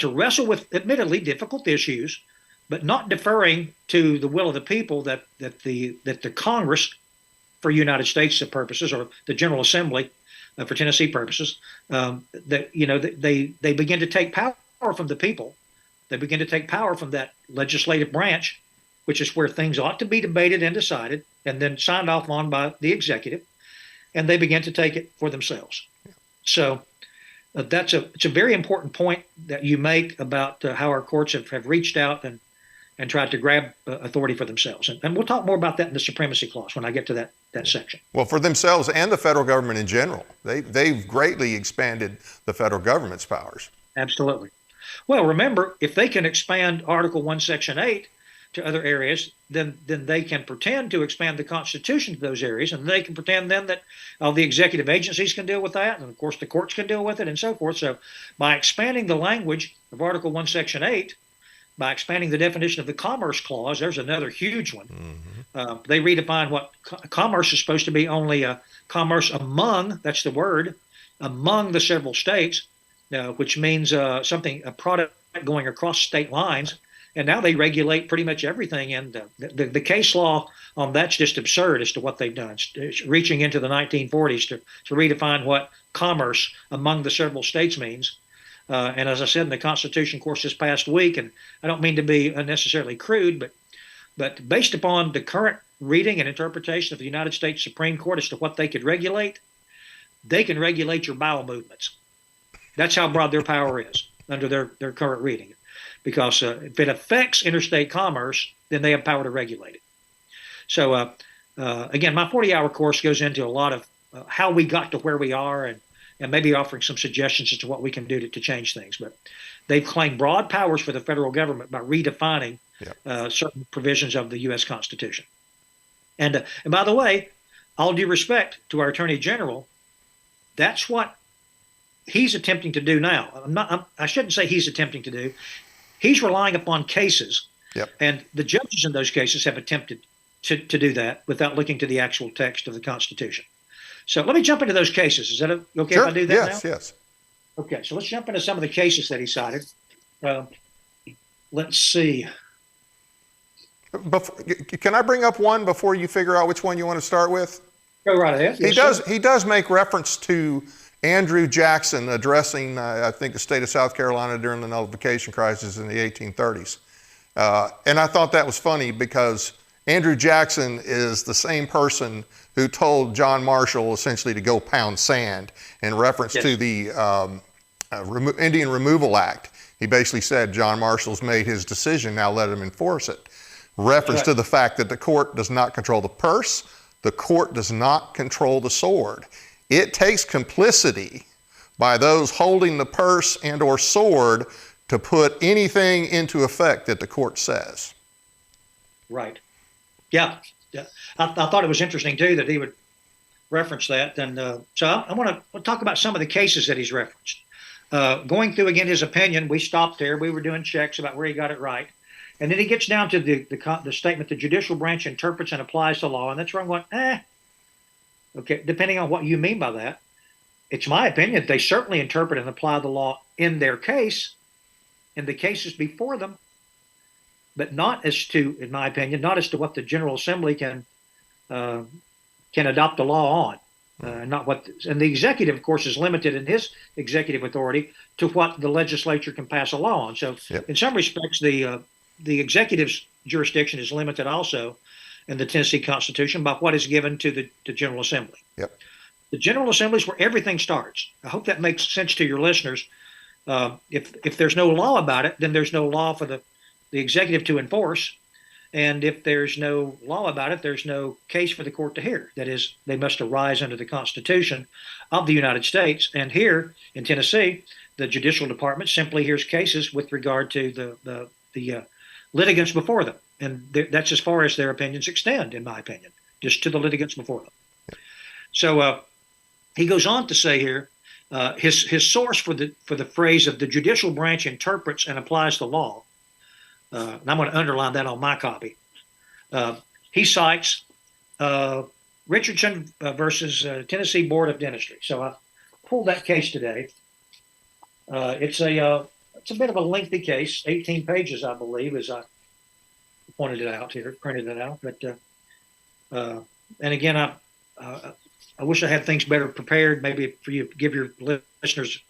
B: wrestle with admittedly difficult issues, but not deferring to the will of the people that the Congress, for United States purposes, or the General Assembly for Tennessee purposes, they begin to take power from the people. They begin to take power from that legislative branch, which is where things ought to be debated and decided and then signed off on by the executive, and they begin to take it for themselves. Yeah. So it's a very important point that you make about how our courts have reached out and tried to grab authority for themselves. And we'll talk more about that in the Supremacy Clause when I get to that section. Well,
A: for themselves and the federal government in general. They've greatly expanded the federal government's powers.
B: Absolutely. Well, remember, if they can expand Article 1, Section 8 to other areas, then they can pretend to expand the Constitution to those areas, and they can pretend then that all the executive agencies can deal with that, and of course the courts can deal with it, and so forth. So by expanding the language of Article 1, Section 8, by expanding the definition of the Commerce Clause, there's another huge one. Mm-hmm. They redefine what commerce is supposed to be: only commerce among, that's the word, among the several states, which means a product going across state lines. And now they regulate pretty much everything. And the case law on that's just absurd as to what they've done. It's reaching into the 1940s to redefine what commerce among the several states means. And as I said in the Constitution course this past week, and I don't mean to be unnecessarily crude, but based upon the current reading and interpretation of the United States Supreme Court as to what they could regulate, they can regulate your bowel movements. That's how broad their power is under their current reading. Because if it affects interstate commerce, then they have power to regulate it. So again, my 40-hour course goes into a lot of how we got to where we are, and maybe offering some suggestions as to what we can do to change things. But they've claimed broad powers for the federal government by redefining certain provisions of the U.S. Constitution. And by the way, all due respect to our Attorney General, that's what he's attempting to do now. I shouldn't say he's attempting to do. He's relying upon cases, and the judges in those cases have attempted to do that without looking to the actual text of the Constitution. So let me jump into those cases. Is that okay if I do that now?
A: Yes.
B: Okay, so let's jump into some of the cases that he cited. Let's see.
A: Can I bring up one before you figure out which one you want to start with?
B: Go right ahead. Yes,
A: he does make reference to Andrew Jackson addressing, I think, the state of South Carolina during the Nullification crisis in the 1830s. And I thought that was funny because Andrew Jackson is the same person who told John Marshall essentially to go pound sand in reference to the Indian Removal Act. He basically said, John Marshall's made his decision, now let him enforce it. Reference to the fact that the court does not control the purse, the court does not control the sword. It takes complicity by those holding the purse and or sword to put anything into effect that the court says.
B: Right. Yeah. I thought it was interesting, too, that he would reference that. And so I want to talk about some of the cases that he's referenced. Going through, again, his opinion, we stopped there. We were doing checks about where he got it right. And then he gets down to the statement, the judicial branch interprets and applies the law. And that's where I'm going, okay, depending on what you mean by that. It's my opinion they certainly interpret and apply the law in their case, in the cases before them, but not as to, in my opinion, not as to what the General Assembly can adopt the law on. Not what, and the executive, of course, is limited in his executive authority to what the legislature can pass a law on. So, in some respects, the executive's jurisdiction is limited also in the Tennessee Constitution by what is given to the General Assembly.
A: Yep.
B: The General Assembly is where everything starts. I hope that makes sense to your listeners. If there's no law about it, then there's no law for the executive to enforce. And if there's no law about it, there's no case for the court to hear. That is, they must arise under the Constitution of the United States. And here in Tennessee, the Judicial Department simply hears cases with regard to the litigants before them. And that's as far as their opinions extend, in my opinion, just to the litigants before them. So he goes on to say here, his source for the phrase of the judicial branch interprets and applies the law, and I'm going to underline that on my copy. He cites Richardson versus Tennessee Board of Dentistry. So I pulled that case today. It's a bit of a lengthy case, 18 pages, I believe, as I pointed it out here, printed it out. But and again, I wish I had things better prepared. Maybe for you, give your listeners,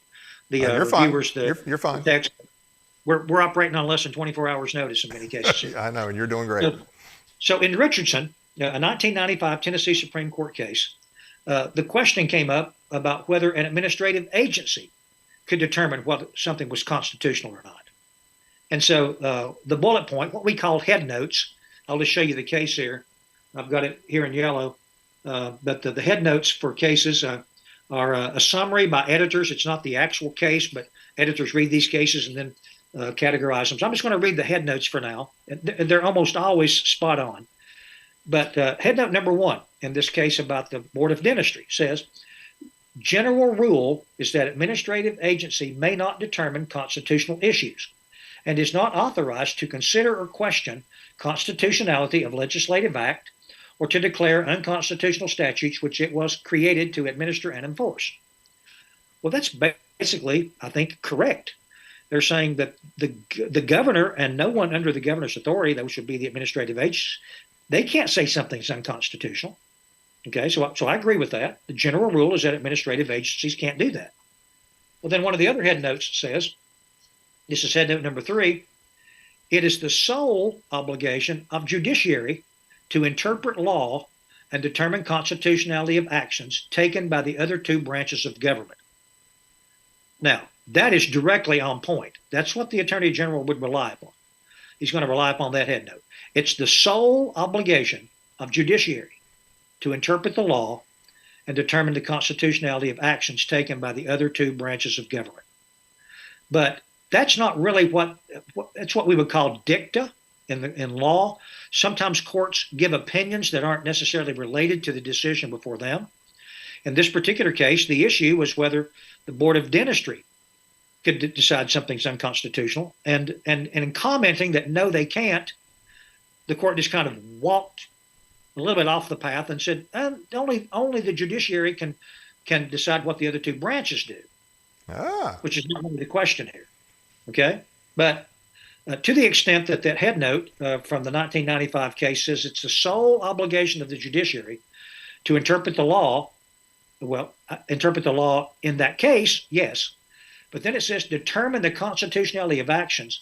B: the viewers,
A: you're fine.
B: Text. We're operating on less than 24 hours notice in many cases.
A: I know, and you're doing great.
B: So in Richardson, a 1995 Tennessee Supreme Court case, the question came up about whether an administrative agency could determine whether something was constitutional or not. And so the bullet point, what we call head notes, I'll just show you the case here. I've got it here in yellow. But the head notes for cases are a summary by editors. It's not the actual case, but editors read these cases and then categorize them. So I'm just going to read the head notes for now. They're almost always spot on. But head note number 1 in this case about the Board of Dentistry says, general rule is that administrative agency may not determine constitutional issues and is not authorized to consider or question constitutionality of legislative act or to declare unconstitutional statutes which it was created to administer and enforce. Well, that's basically, I think, correct. They're saying that the governor and no one under the governor's authority, those should be the administrative agencies, they can't say something's unconstitutional. Okay, so I agree with that. The general rule is that administrative agencies can't do that. Well, then one of the other head notes says, this is head note number 3, it is the sole obligation of judiciary to interpret law and determine constitutionality of actions taken by the other 2 branches of government. Now, that is directly on point. That's what the Attorney General would rely upon. He's going to rely upon that head note. It's the sole obligation of judiciary to interpret the law and determine the constitutionality of actions taken by the other 2 branches of government. But that's not really that's what we would call dicta in law. Sometimes courts give opinions that aren't necessarily related to the decision before them. In this particular case, the issue was whether the Board of Dentistry could decide something's unconstitutional. And in commenting that no, they can't, the court just kind of walked a little bit off the path and said, only the judiciary can decide what the other 2 branches do, which is not really the question here. Okay? But to the extent that head note from the 1995 case says it's the sole obligation of the judiciary to interpret the law, interpret the law in that case, yes. But then it says determine the constitutionality of actions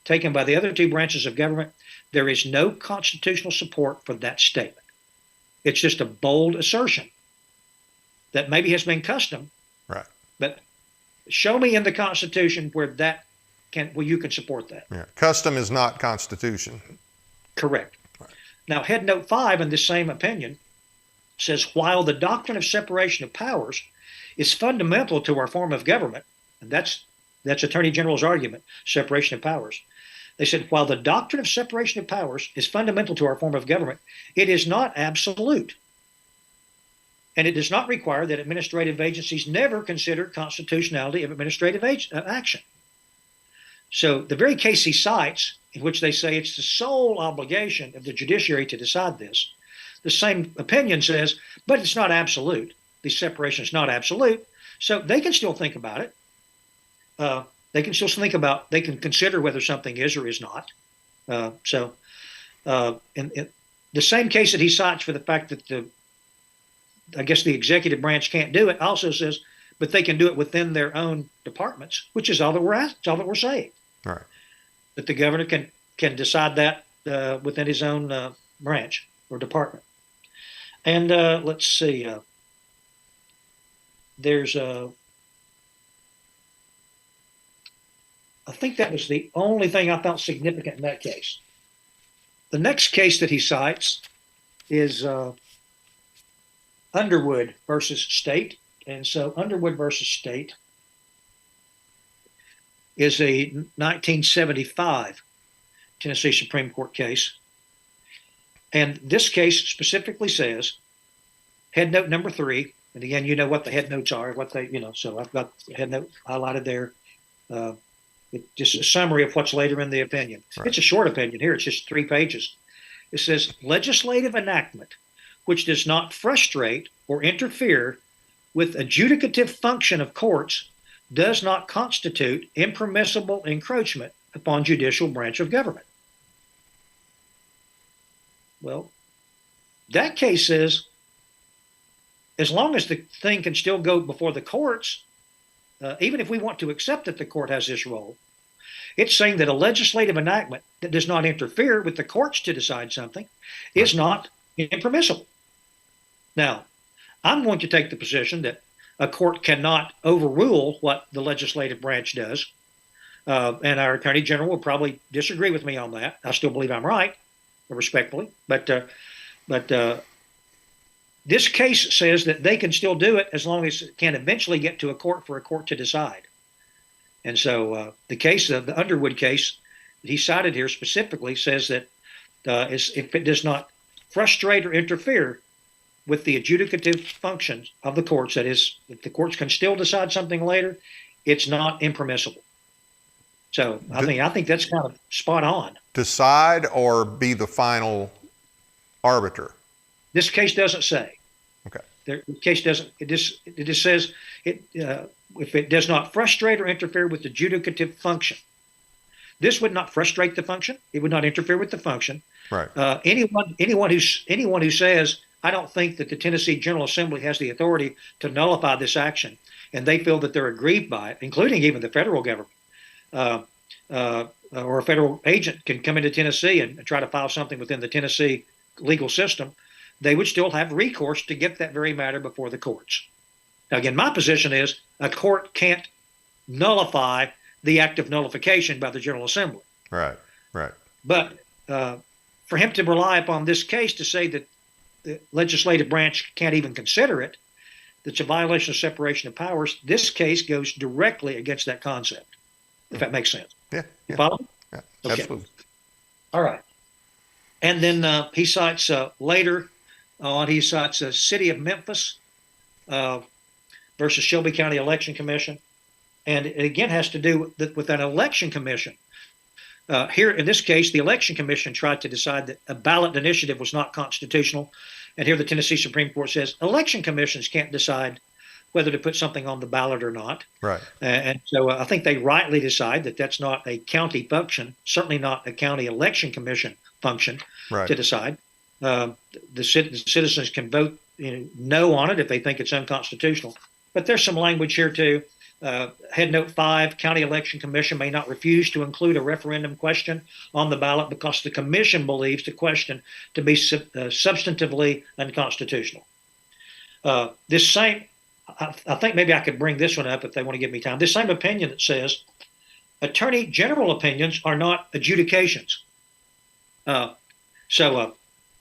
B: taken by the other two branches of government, there is no constitutional support for that statement. It's just a bold assertion that maybe has been custom,
A: Right.
B: but show me in the Constitution where you can support that.
A: Yeah. Custom is not Constitution.
B: Correct. Right. Now, Head Note 5 in this same opinion says, while the doctrine of separation of powers is fundamental to our form of government, and that's Attorney General's argument, separation of powers. They said, while the doctrine of separation of powers is fundamental to our form of government, it is not absolute. And it does not require that administrative agencies never consider constitutionality of administrative action. So the very case he cites, in which they say it's the sole obligation of the judiciary to decide this, the same opinion says, but it's not absolute. The separation is not absolute. So they can still think about it. They can consider whether something is or is not. In the same case that he cites for the fact that the executive branch can't do it also says, but they can do it within their own departments, which is all that we're saying.
A: Right.
B: That the governor can decide that within his own branch or department. And let's see. There's I think that was the only thing I felt significant in that case. The next case that he cites is Underwood versus State. And so Underwood versus State is a 1975 Tennessee Supreme Court case. And this case specifically says, head note number 3, and again, you know what the head notes are, so I've got the head note highlighted there. It's just a summary of what's later in the opinion. Right. It's a short opinion here. It's just 3 pages. It says, legislative enactment, which does not frustrate or interfere with adjudicative function of courts, does not constitute impermissible encroachment upon judicial branch of government. Well, that case says, as long as the thing can still go before the courts, even if we want to accept that the court has this role, it's saying that a legislative enactment that does not interfere with the courts to decide something is not impermissible. Now, I'm going to take the position that a court cannot overrule what the legislative branch does, and our Attorney General will probably disagree with me on that. I still believe I'm right, respectfully, but this case says that they can still do it as long as it can eventually get to a court for a court to decide. And so the case of the Underwood case that he cited here specifically says that if it does not frustrate or interfere with the adjudicative functions of the courts, that is, if the courts can still decide something later, it's not impermissible. So I think that's kind of spot on.
A: Decide or be the final arbiter?
B: This case doesn't say.
A: Okay.
B: The case doesn't. It just says if it does not frustrate or interfere with the adjudicative function. This would not frustrate the function. It would not interfere with the function.
A: Right.
B: Anyone who says, I don't think that the Tennessee General Assembly has the authority to nullify this action, and they feel that they're aggrieved by it, including even the federal government, or a federal agent can come into Tennessee and try to file something within the Tennessee legal system, they would still have recourse to get that very matter before the courts. Now, again, my position is a court can't nullify the act of nullification by the General Assembly.
A: Right.
B: But for him to rely upon this case to say that the legislative branch can't even consider it, that's a violation of separation of powers, this case goes directly against that concept, if that makes sense.
A: Yeah.
B: You follow?
A: Yeah,
B: okay.
A: Absolutely.
B: All right. And then he cites later on, he cites the city of Memphis versus Shelby County Election Commission. And it again has to do with an election commission. Here, in this case, the election commission tried to decide that a ballot initiative was not constitutional. And here the Tennessee Supreme Court says election commissions can't decide whether to put something on the ballot or not. Right. And so I think they rightly decide that that's not a county function, certainly not a county election commission function to decide. The citizens can vote no on it if they think it's unconstitutional. But there's some language here, too, Head note 5, County Election Commission may not refuse to include a referendum question on the ballot because the commission believes the question to be substantively unconstitutional. This same, I think maybe I could bring this one up if they want to give me time. This same opinion that says Attorney General opinions are not adjudications. So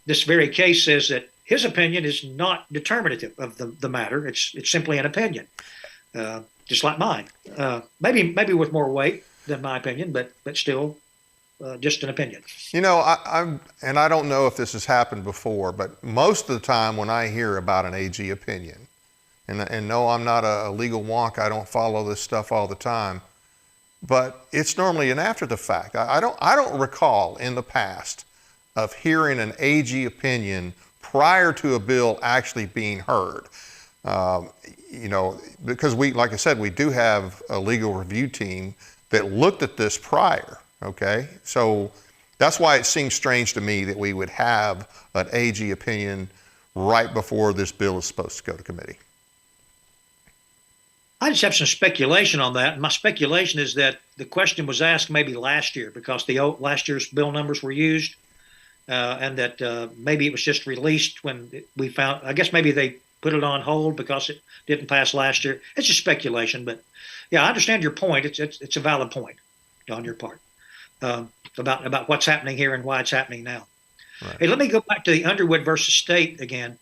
B: this very case says that his opinion is not determinative of the matter. It's simply an opinion. Just like mine, maybe with more weight than my opinion, but still just an opinion.
A: You know, I don't know if this has happened before, but most of the time when I hear about an AG opinion, and no, I'm not a legal wonk, I don't follow this stuff all the time, but it's normally an after the fact. I don't recall in the past of hearing an AG opinion prior to a bill actually being heard. You know, because like I said, we do have a legal review team that looked at this prior, okay? So that's why it seems strange to me that we would have an AG opinion right before this bill is supposed to go to committee.
B: I just have some speculation on that. My speculation is that the question was asked maybe last year because last year's bill numbers were used, and that maybe it was just released when we found, I guess maybe they put it on hold because it didn't pass last year. It's just speculation, but yeah, I understand your point. It's a valid point on your part about what's happening here and why it's happening now. Right. Hey, let me go back to the Underwood versus State again.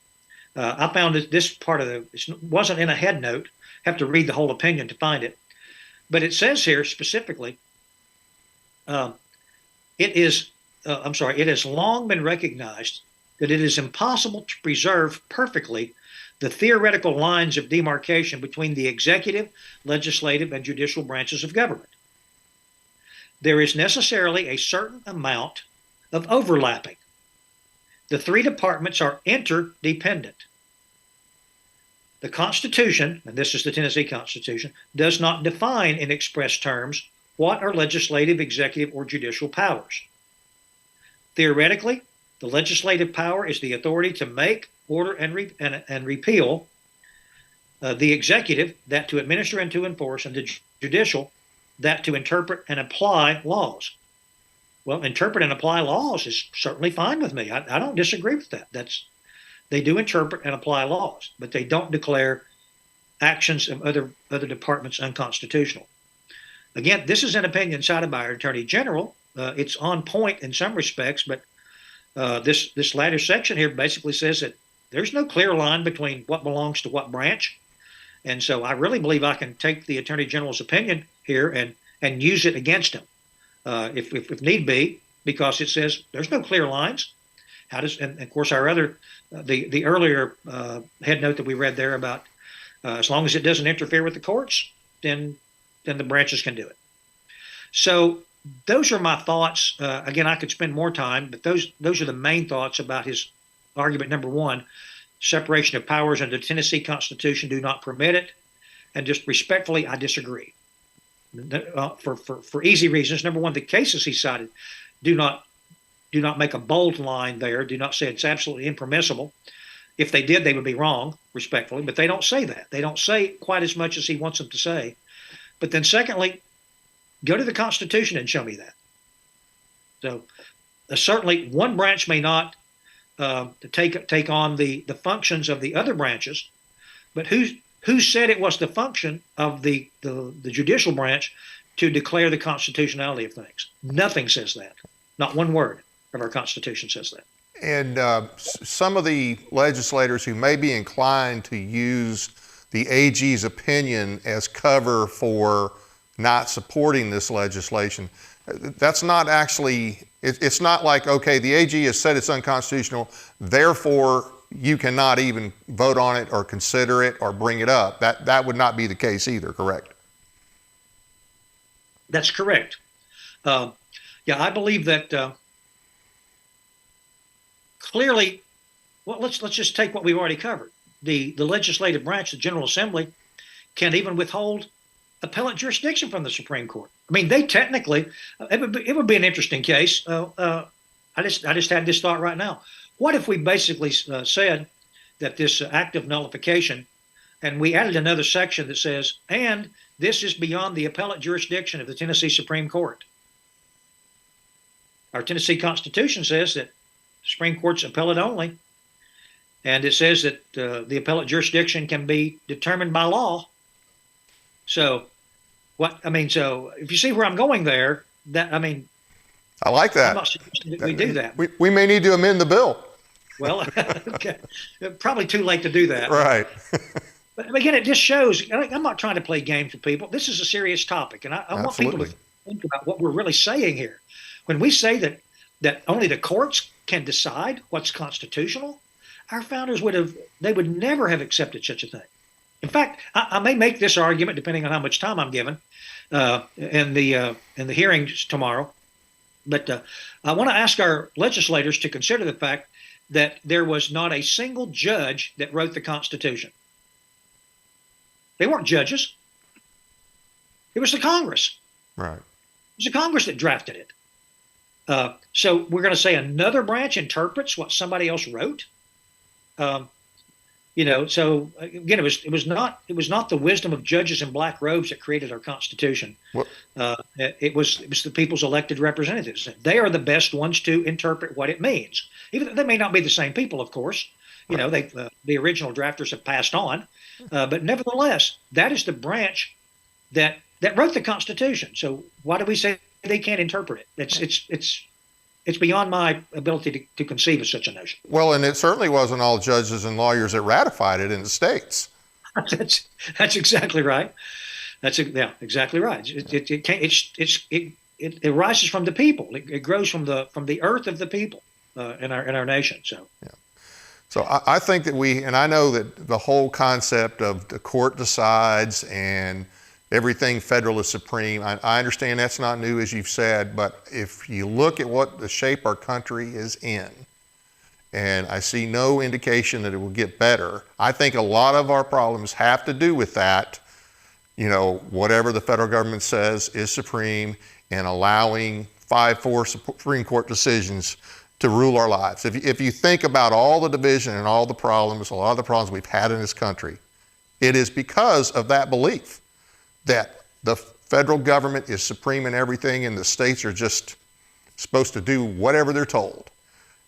B: I found that this part of it wasn't in a head note. Have to read the whole opinion to find it, but it says here specifically, it has long been recognized that it is impossible to preserve perfectly the theoretical lines of demarcation between the executive, legislative, and judicial branches of government. There is necessarily a certain amount of overlapping. The three departments are interdependent. The Constitution, and this is the Tennessee Constitution, does not define in express terms what are legislative, executive, or judicial powers. Theoretically, the legislative power is the authority to make, order, and repeal. The executive, that to administer and to enforce, and the judicial, that to interpret and apply laws. Well, interpret and apply laws is certainly fine with me. I don't disagree with that. They do interpret and apply laws, but they don't declare actions of other departments unconstitutional. Again, this is an opinion cited by our Attorney General. It's on point in some respects, but this latter section here basically says that there's no clear line between what belongs to what branch. And so I really believe I can take the Attorney General's opinion here and use it against him if need be, because it says there's no clear lines. And of course our other, the earlier head note that we read there about as long as it doesn't interfere with the courts, then the branches can do it. So those are my thoughts. Again, I could spend more time, but those are the main thoughts about his argument number one. Separation of powers under the Tennessee Constitution do not permit it, and just respectfully, I disagree. For easy reasons. Number one, the cases he cited do not make a bold line there. Do not say it's absolutely impermissible. If they did, they would be wrong, respectfully. But they don't say that. They don't say quite as much as he wants them to say. But then, secondly, go to the Constitution and show me that. So certainly, one branch may not take on the functions of the other branches, but who said it was the function of the judicial branch to declare the constitutionality of things? Nothing says that. Not one word of our Constitution says that. And
A: some of the legislators who may be inclined to use the AG's opinion as cover for not supporting this legislation, that's not actually, it's not like, okay, the AG has said it's unconstitutional, therefore you cannot even vote on it or consider it or bring it up. That would not be the case either, correct?
B: That's correct. Yeah, I believe that clearly, well, let's just take what we've already covered. The legislative branch, the General Assembly, can even withhold appellate jurisdiction from the Supreme Court. I mean, they technically, it would be an interesting case. I just had this thought right now. What if we basically said that this act of nullification And we added another section that says, and this is beyond the appellate jurisdiction of the Tennessee Supreme Court. Our Tennessee Constitution says that the Supreme Court's appellate only, and it says that the appellate jurisdiction can be determined by law. So, so if you see where I'm going there,
A: I like that.
B: I'm not suggesting that we do that.
A: We may need to amend the bill.
B: Well, okay. Probably too late to do that.
A: Right.
B: But again, it just shows, I'm not trying to play games with people. This is a serious topic, and I want people to think about what we're really saying here. When we say that only the courts can decide what's constitutional, our founders would never have accepted such a thing. In fact, I may make this argument, depending on how much time I'm given in the hearings tomorrow. But I want to ask our legislators to consider the fact that there was not a single judge that wrote the Constitution. They weren't judges. It was the Congress.
A: Right.
B: It was the Congress that drafted it. So we're going to say another branch interprets what somebody else wrote. So again, it was not the wisdom of judges in black robes that created our Constitution.
A: Well,
B: it was the people's elected representatives. They are the best ones to interpret what it means. Even though they may not be the same people, of course. The original drafters have passed on, but nevertheless, that is the branch that wrote the Constitution. So why do we say they can't interpret it? It's beyond my ability to conceive of such a notion.
A: Well, and it certainly wasn't all judges and lawyers that ratified it in the states.
B: That's exactly right. Exactly right. It arises from the people. It grows from the earth of the people in our nation. So.
A: Yeah. So I think that and I know that the whole concept of the court decides and everything federal is supreme. I understand that's not new, as you've said, but if you look at what the shape our country is in, and I see no indication that it will get better, I think a lot of our problems have to do with that, whatever the federal government says is supreme, and allowing 5-4 Supreme Court decisions to rule our lives. If you think about all the division and all the problems, a lot of the problems we've had in this country, it is because of that belief that the federal government is supreme in everything and the states are just supposed to do whatever they're told.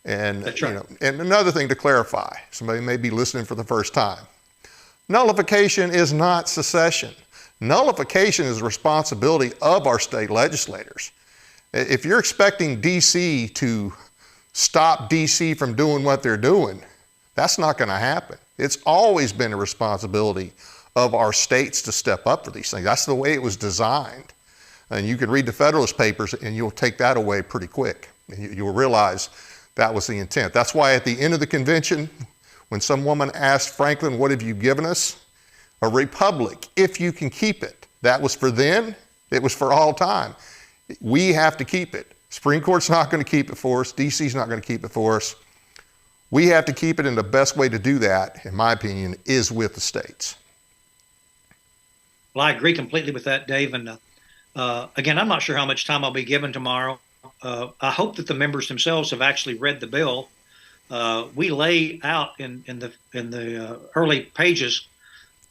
A: And,
B: That's right.
A: And another thing to clarify, somebody may be listening for the first time. Nullification is not secession. Nullification is the responsibility of our state legislators. If you're expecting DC to stop DC from doing what they're doing, that's not going to happen. It's always been a responsibility of our states to step up for these things. That's the way it was designed. And you can read the Federalist Papers and you'll take that away pretty quick. And you'll realize that was the intent. That's why at the end of the convention, when some woman asked Franklin, "What have you given us?" "A republic, if you can keep it." That was for then, it was for all time. We have to keep it. Supreme Court's not going to keep it for us. DC's not going to keep it for us. We have to keep it, and the best way to do that, in my opinion, is with the states.
B: Well, I agree completely with that, Dave. And again, I'm not sure how much time I'll be given tomorrow. I hope that the members themselves have actually read the bill. We lay out in the early pages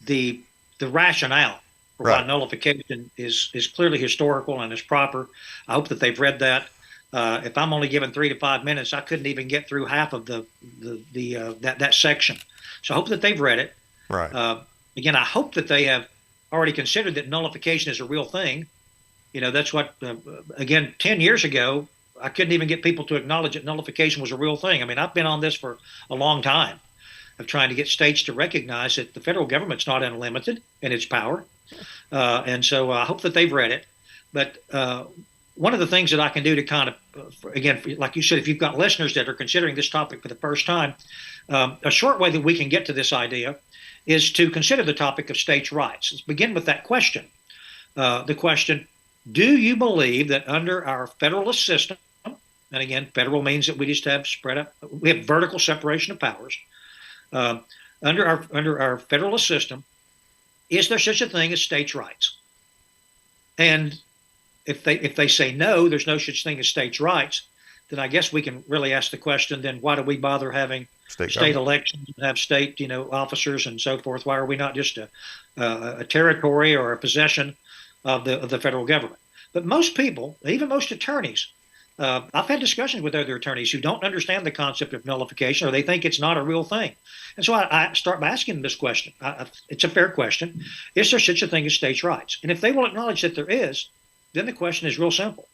B: the rationale for why nullification is clearly historical and is proper. I hope that they've read that. If I'm only given 3 to 5 minutes, I couldn't even get through half of that section. So I hope that they've read it.
A: Right.
B: Again, I hope that they have already considered that nullification is a real thing. That's what, again, 10 years ago, I couldn't even get people to acknowledge that nullification was a real thing. I mean, I've been on this for a long time of trying to get states to recognize that the federal government's not unlimited in its power. And so I hope that they've read it. But one of the things that I can do to kind of, again, like you said, if you've got listeners that are considering this topic for the first time, a short way that we can get to this idea is to consider the topic of states' rights. Let's begin with that question. The question, do you believe that under our federalist system, and again, federal means that we just have we have vertical separation of powers. Under our federalist system, is there such a thing as states' rights? And if they say no, there's no such thing as states' rights, then I guess we can really ask the question, then why do we bother having state elections and have state, officers and so forth? Why are we not just a territory or a possession of the federal government? But most people, even most attorneys, I've had discussions with other attorneys who don't understand the concept of nullification, or they think it's not a real thing. And so I start by asking them this question. It's a fair question. Is there such a thing as states' rights? And if they will acknowledge that there is, then the question is real simple.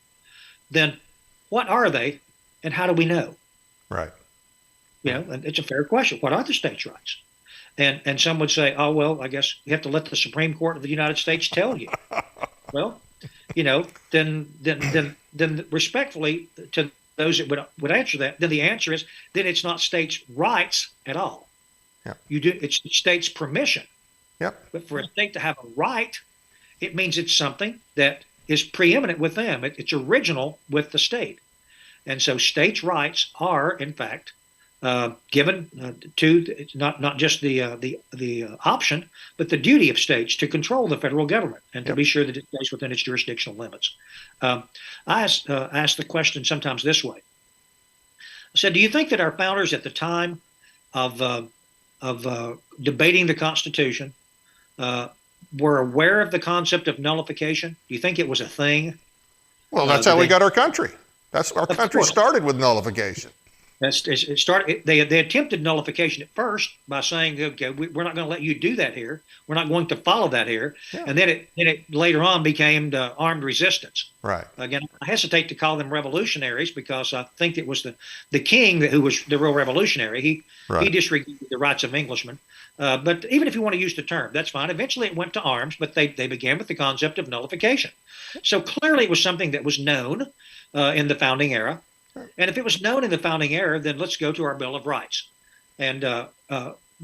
B: Then what are they, and how do we know?
A: Right.
B: And it's a fair question. What are the states' rights? And some would say, oh, well, I guess you have to let the Supreme Court of the United States tell you. Well, then respectfully to those that would answer that, then the answer is, then it's not states' rights at all.
A: Yep.
B: It's the state's permission.
A: Yep.
B: But for a state to have a right, it means it's something that is preeminent with them. It's original with the state. And so states' rights are, in fact, given to not just the option, but the duty of states to control the federal government and to be sure that it stays within its jurisdictional limits. I ask the question sometimes this way. I said, do you think that our founders at the time of debating the Constitution were aware of the concept of nullification? Do you think it was a thing?
A: Well, that's how we got our country. Our country started with nullification.
B: It started. They attempted nullification at first by saying, "Okay, we're not going to let you do that here. We're not going to follow that here." Yeah. And then it later on became the armed resistance.
A: Right.
B: Again, I hesitate to call them revolutionaries because I think it was the king who was the real revolutionary. He disregarded the rights of Englishmen. But even if you want to use the term, that's fine. Eventually, it went to arms, but they began with the concept of nullification. So clearly, it was something that was known in the founding era. And if it was known in the founding era, then let's go to our Bill of Rights. And the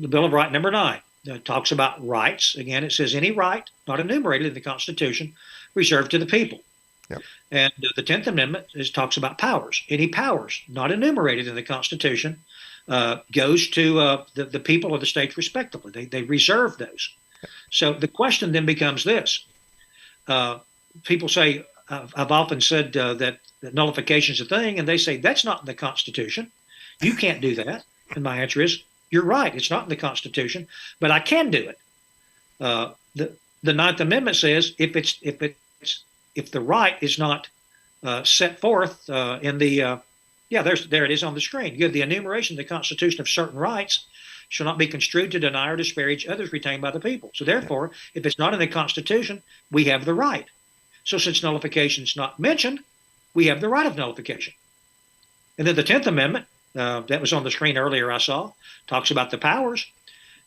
B: Bill of Rights, number 9, talks about rights. Again, it says any right not enumerated in the Constitution reserved to the people.
A: Yep.
B: And the 10th Amendment talks about powers. Any powers not enumerated in the Constitution goes to the people of the states respectively. They reserve those. Yep. So the question then becomes this. People say, I've often said that nullification is a thing, and they say that's not in the Constitution. You can't do that. And my answer is, you're right. It's not in the Constitution, but I can do it. The 9th Amendment says if the right is not set forth in the there it is on the screen. You have the enumeration of the Constitution of certain rights shall not be construed to deny or disparage others retained by the people. So therefore, if it's not in the Constitution, we have the right. So since nullification is not mentioned, we have the right of nullification. And then the 10th Amendment, that was on the screen earlier I saw, talks about the powers,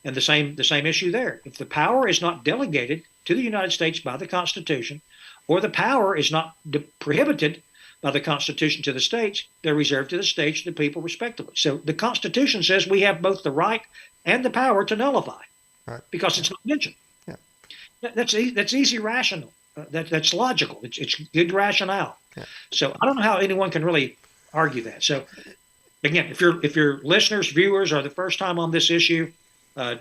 B: and the same issue there. If the power is not delegated to the United States by the Constitution, or the power is not prohibited by the Constitution to the states, they're reserved to the states, the people respectively. So the Constitution says we have both the right and the power to nullify, because it's not mentioned. Yeah. That's easy rational. That's logical. It's good rationale. Yeah. So I don't know how anyone can really argue that. So again, if your listeners, viewers are the first time on this issue,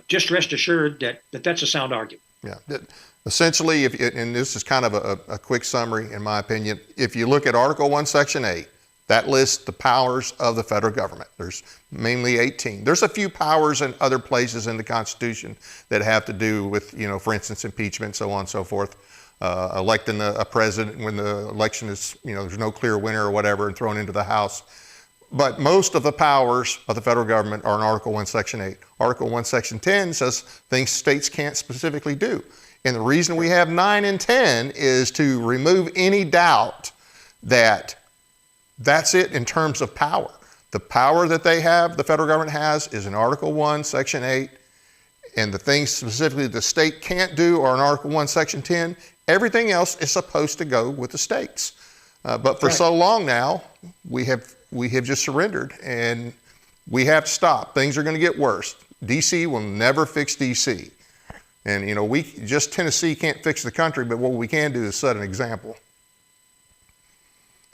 B: just rest assured that that's a sound argument.
A: Yeah. Essentially, and this is kind of a quick summary in my opinion, if you look at Article 1, Section 8, that lists the powers of the federal government. There's mainly 18. There's a few powers in other places in the Constitution that have to do with, for instance, impeachment, so on and so forth. Electing a president when the election is, there's no clear winner or whatever, and thrown into the House. But most of the powers of the federal government are in Article 1, Section 8. Article 1, Section 10 says things states can't specifically do. And the reason we have 9 and 10 is to remove any doubt that that's it in terms of power. The power that they have, the federal government has, is in Article 1, Section 8. And the things specifically the state can't do are in Article 1, Section 10. Everything else is supposed to go with the states. But for so long now, we have just surrendered, and we have to stop. Things are going to get worse. D.C. will never fix D.C. And, Tennessee can't fix the country, but what we can do is set an example.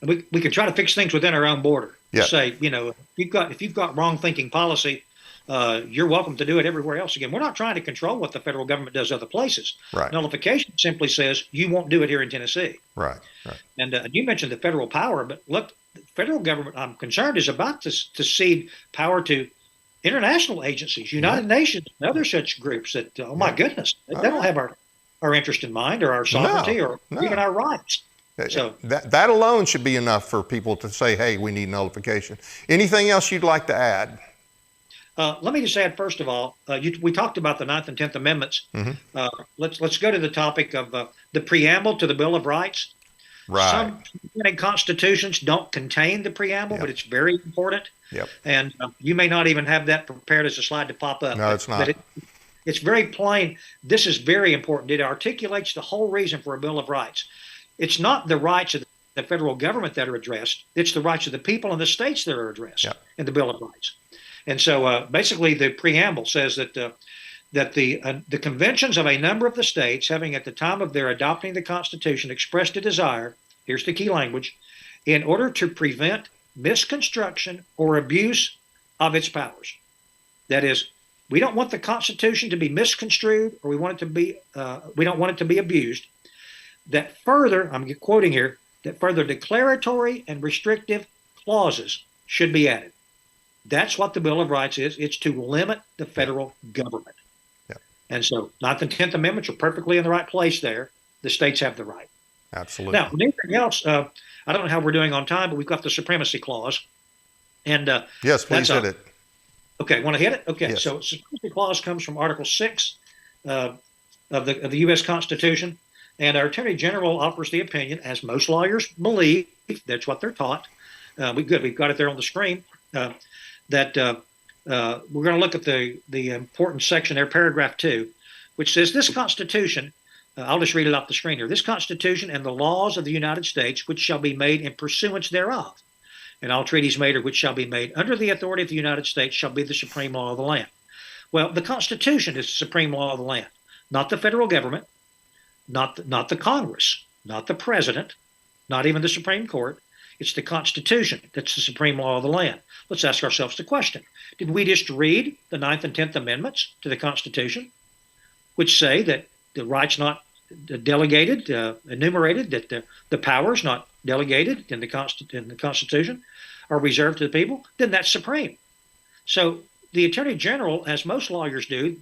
B: We can try to fix things within our own border. Yeah. Say, if you've got wrong thinking policy, you're welcome to do it everywhere else. Again, we're not trying to control what the federal government does other places. Right. Nullification simply says you won't do it here in Tennessee. Right. And you mentioned the federal power, but look, the federal government, I'm concerned, is about to cede power to international agencies, United Nations, and other such groups that, oh my goodness, they don't have our interest in mind or our sovereignty or even our rights. So
A: that alone should be enough for people to say, hey, we need nullification. Anything else you'd like to add?
B: Let me just add, first of all, we talked about the 9th and 10th Amendments. Let's go to the topic of the preamble to the Bill of Rights.
A: Right.
B: Some constitutions don't contain the preamble, but it's very important. And you may not even have that prepared as a slide to pop up.
A: No, it's not.
B: But it's very plain. This is very important. It articulates the whole reason for a Bill of Rights. It's not the rights of the federal government that are addressed. It's the rights of the people in the states that are addressed in the Bill of Rights. And so basically the preamble says that the conventions of a number of the states having at the time of their adopting the Constitution expressed a desire, here's the key language, in order to prevent misconstruction or abuse of its powers. That is, we don't want the Constitution to be misconstrued, or we don't want it to be abused. That further, I'm quoting here, that further declaratory and restrictive clauses should be added. That's what the Bill of Rights is. It's to limit the federal government. And so 9th and 10th Amendments are perfectly in the right place there. The states have the right.
A: Absolutely.
B: Now, anything else, I don't know how we're doing on time, but we've got the Supremacy Clause. And
A: yes, please hit it.
B: Okay, want to hit it? Okay,
A: yes.
B: So Supremacy Clause comes from Article 6 of the U.S. Constitution. And our Attorney General offers the opinion, as most lawyers believe, that's what they're taught. We've got it there on the screen, that we're going to look at the important section there, paragraph 2, which says this Constitution, I'll just read it off the screen here, this Constitution and the laws of the United States, which shall be made in pursuance thereof, and all treaties made or which shall be made under the authority of the United States shall be the supreme law of the land. Well, the Constitution is the supreme law of the land, not the federal government, not the Congress, not the president, not even the Supreme Court. It's the Constitution that's the supreme law of the land. Let's ask ourselves the question. Did we just read the 9th and 10th Amendments to the Constitution, which say that the rights not delegated, enumerated, that the powers not delegated in the Constitution are reserved to the people? Then that's supreme. So the Attorney General, as most lawyers do,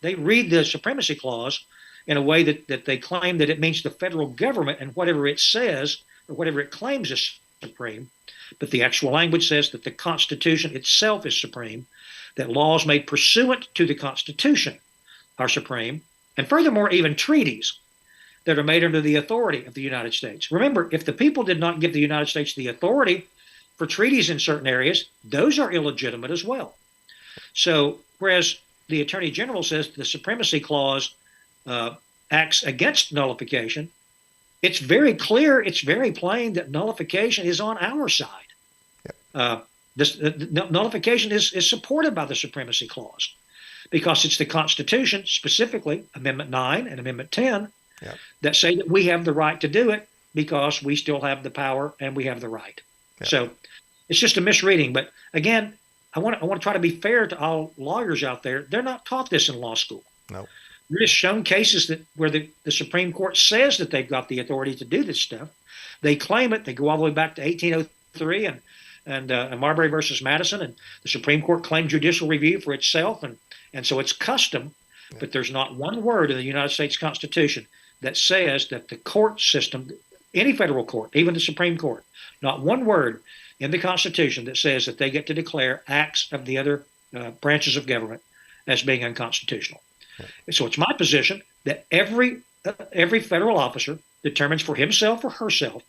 B: they read the Supremacy Clause in a way that they claim that it means the federal government and whatever it says or whatever it claims is supreme. But the actual language says that the Constitution itself is supreme, that laws made pursuant to the Constitution are supreme, and furthermore, even treaties that are made under the authority of the United States. Remember, if the people did not give the United States the authority for treaties in certain areas, those are illegitimate as well. So whereas the Attorney General says the Supremacy Clause acts against nullification, it's very clear, it's very plain that nullification is on our side. Nullification is supported by the Supremacy Clause because it's the Constitution, specifically Amendment 9 and Amendment 10, that say that we have the right to do it because we still have the power and we have the right. So it's just a misreading. But again, I want to try to be fair to all lawyers out there. They're not taught this in law school.
A: No.
B: We're just shown cases where the Supreme Court says that they've got the authority to do this stuff. They claim it. They go all the way back to 1803 and Marbury versus Madison, and the Supreme Court claimed judicial review for itself, and so it's custom. But there's not one word in the United States Constitution that says that the court system, any federal court, even the Supreme Court, not one word in the Constitution that says that they get to declare acts of the other branches of government as being unconstitutional. So it's my position that every federal officer determines for himself or herself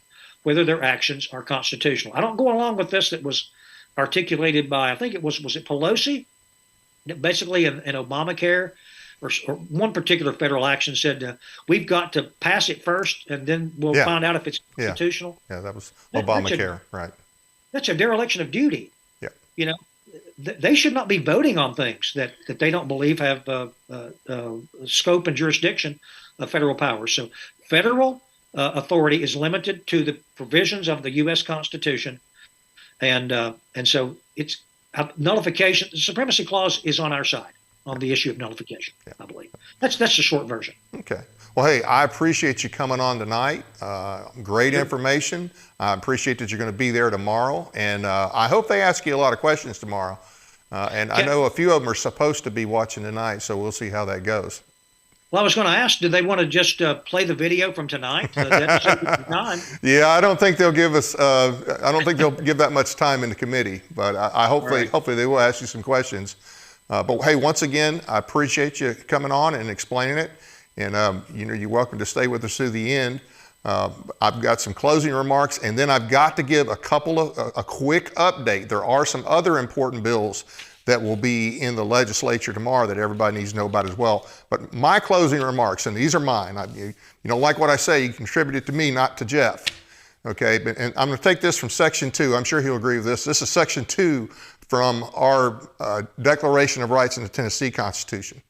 B: whether their actions are constitutional. I don't go along with this that was articulated by, I think it was it Pelosi, that basically in Obamacare or one particular federal action said we've got to pass it first and then we'll find out if it's constitutional.
A: Yeah, that was Obamacare, right? That's
B: a dereliction of duty. Yeah, you know. They should not be voting on things that they don't believe have scope and jurisdiction of federal powers. So federal authority is limited to the provisions of the U.S. Constitution, and so it's nullification. The Supremacy Clause is on our side on the issue of nullification. I believe that's the short version.
A: Okay. Well, hey, I appreciate you coming on tonight. Great information. I appreciate that you're going to be there tomorrow, and I hope they ask you a lot of questions tomorrow. And I know a few of them are supposed to be watching tonight, so we'll see how that goes.
B: Well, I was going to ask, do they want to just play the video from tonight? Time?
A: Yeah, I don't think they'll give us. I don't think they'll give that much time in the committee. But I hopefully they will ask you some questions. But hey, once again, I appreciate you coming on and explaining it. And you're welcome to stay with us through the end. I've got some closing remarks, and then I've got to give a quick update. There are some other important bills that will be in the legislature tomorrow that everybody needs to know about as well. But my closing remarks, and these are mine. You don't like what I say, you contribute it to me, not to Jeff. Okay, and I'm going to take this from Section 2. I'm sure he'll agree with this. This is Section 2 from our Declaration of Rights in the Tennessee Constitution.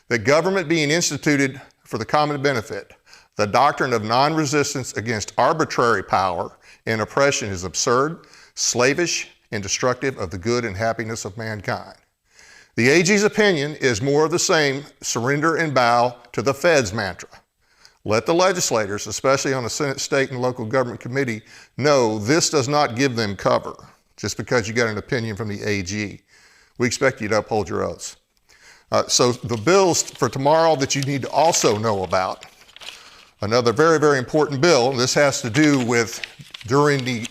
A: The government being instituted for the common benefit, the doctrine of non-resistance against arbitrary power and oppression is absurd, slavish, and destructive of the good and happiness of mankind. The AG's opinion is more of the same, surrender and bow to the Fed's mantra. Let the legislators, especially on the Senate, State, and Local Government Committee, know this does not give them cover just because you got an opinion from the AG. We expect you to uphold your oaths. So the bills for tomorrow that you need to also know about. Another very, very important bill. This has to do with during the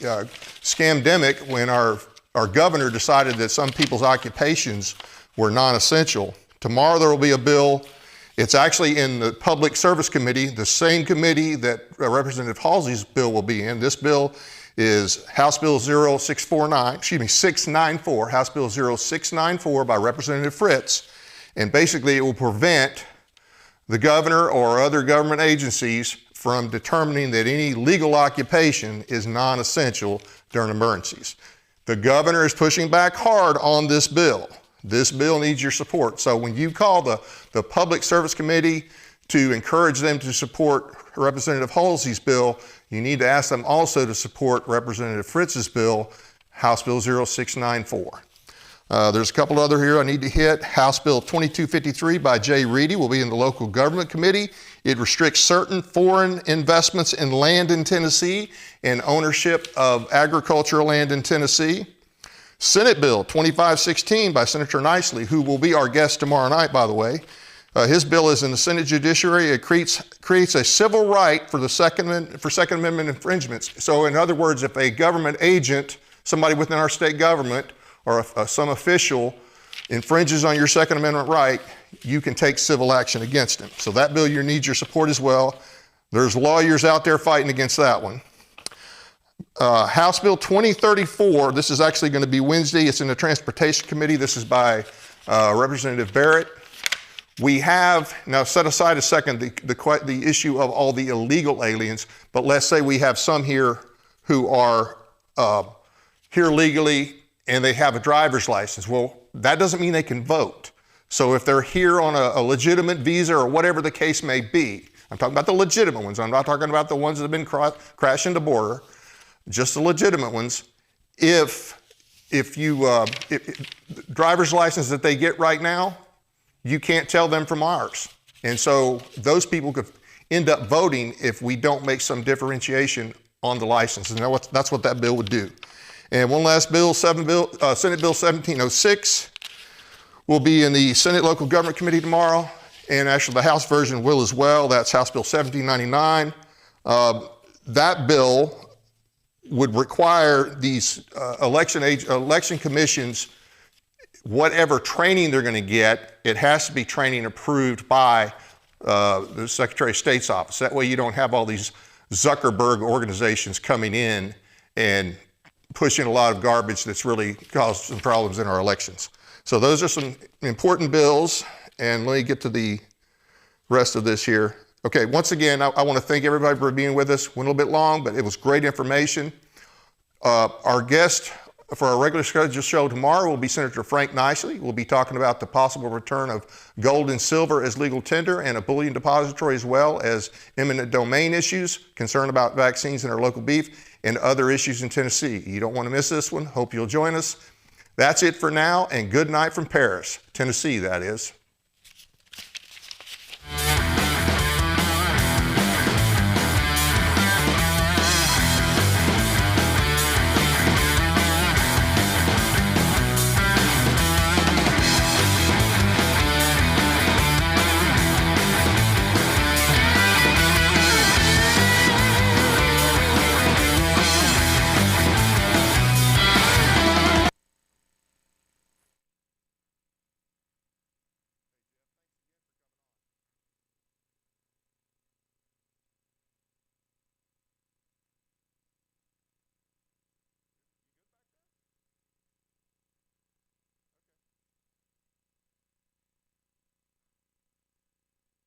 A: scamdemic when our governor decided that some people's occupations were non-essential. Tomorrow there will be a bill. It's actually in the Public Service Committee, the same committee that Representative Halsey's bill will be in. This bill is House Bill 694, House Bill 0694 by Representative Fritz. And basically it will prevent the governor or other government agencies from determining that any legal occupation is non-essential during emergencies. The governor is pushing back hard on this bill. This bill needs your support. So when you call the Public Service Committee to encourage them to support Representative Halsey's bill, you need to ask them also to support Representative Fritz's bill, House Bill 0694. There's a couple other here I need to hit. House Bill 2253 by Jay Reedy will be in the Local Government Committee. It restricts certain foreign investments in land in Tennessee and ownership of agricultural land in Tennessee. Senate Bill 2516 by Senator Nicely, who will be our guest tomorrow night, by the way. His bill is in the Senate Judiciary. It creates a civil right for Second Amendment infringements. So in other words, if a government agent, somebody within our state government, or some official infringes on your Second Amendment right, you can take civil action against him. So that bill needs your support as well. There's lawyers out there fighting against that one. House Bill 2034, this is actually going to be Wednesday. It's in the Transportation Committee. This is by Representative Barrett. We have, now set aside a second, the issue of all the illegal aliens, but let's say we have some here who are here legally and they have a driver's license. Well, that doesn't mean they can vote. So if they're here on a legitimate visa or whatever the case may be, I'm talking about the legitimate ones. I'm not talking about the ones that have been crashing the border, just the legitimate ones. If driver's license that they get right now, you can't tell them from ours. And so those people could end up voting if we don't make some differentiation on the license. And that's what that bill would do. And one last bill, Senate Bill 1706 will be in the Senate Local Government Committee tomorrow. And actually the House version will as well. That's House Bill 1799. That bill would require these election commissions, whatever training they're going to get, it has to be training approved by the Secretary of State's office. That way you don't have all these Zuckerberg organizations coming in and pushing a lot of garbage that's really caused some problems in our elections. So those are some important bills, and let me get to the rest of this here. Okay, once again, I want to thank everybody for being with us. Went a little bit long, but it was great information. Our guest for our regular scheduled show tomorrow will be Senator Frank Nicely. We'll be talking about the possible return of gold and silver as legal tender and a bullion depository, as well as eminent domain issues, concern about vaccines in our local beef, and other issues in Tennessee. You don't want to miss this one. Hope you'll join us. That's it for now, and good night from Paris, Tennessee, that is.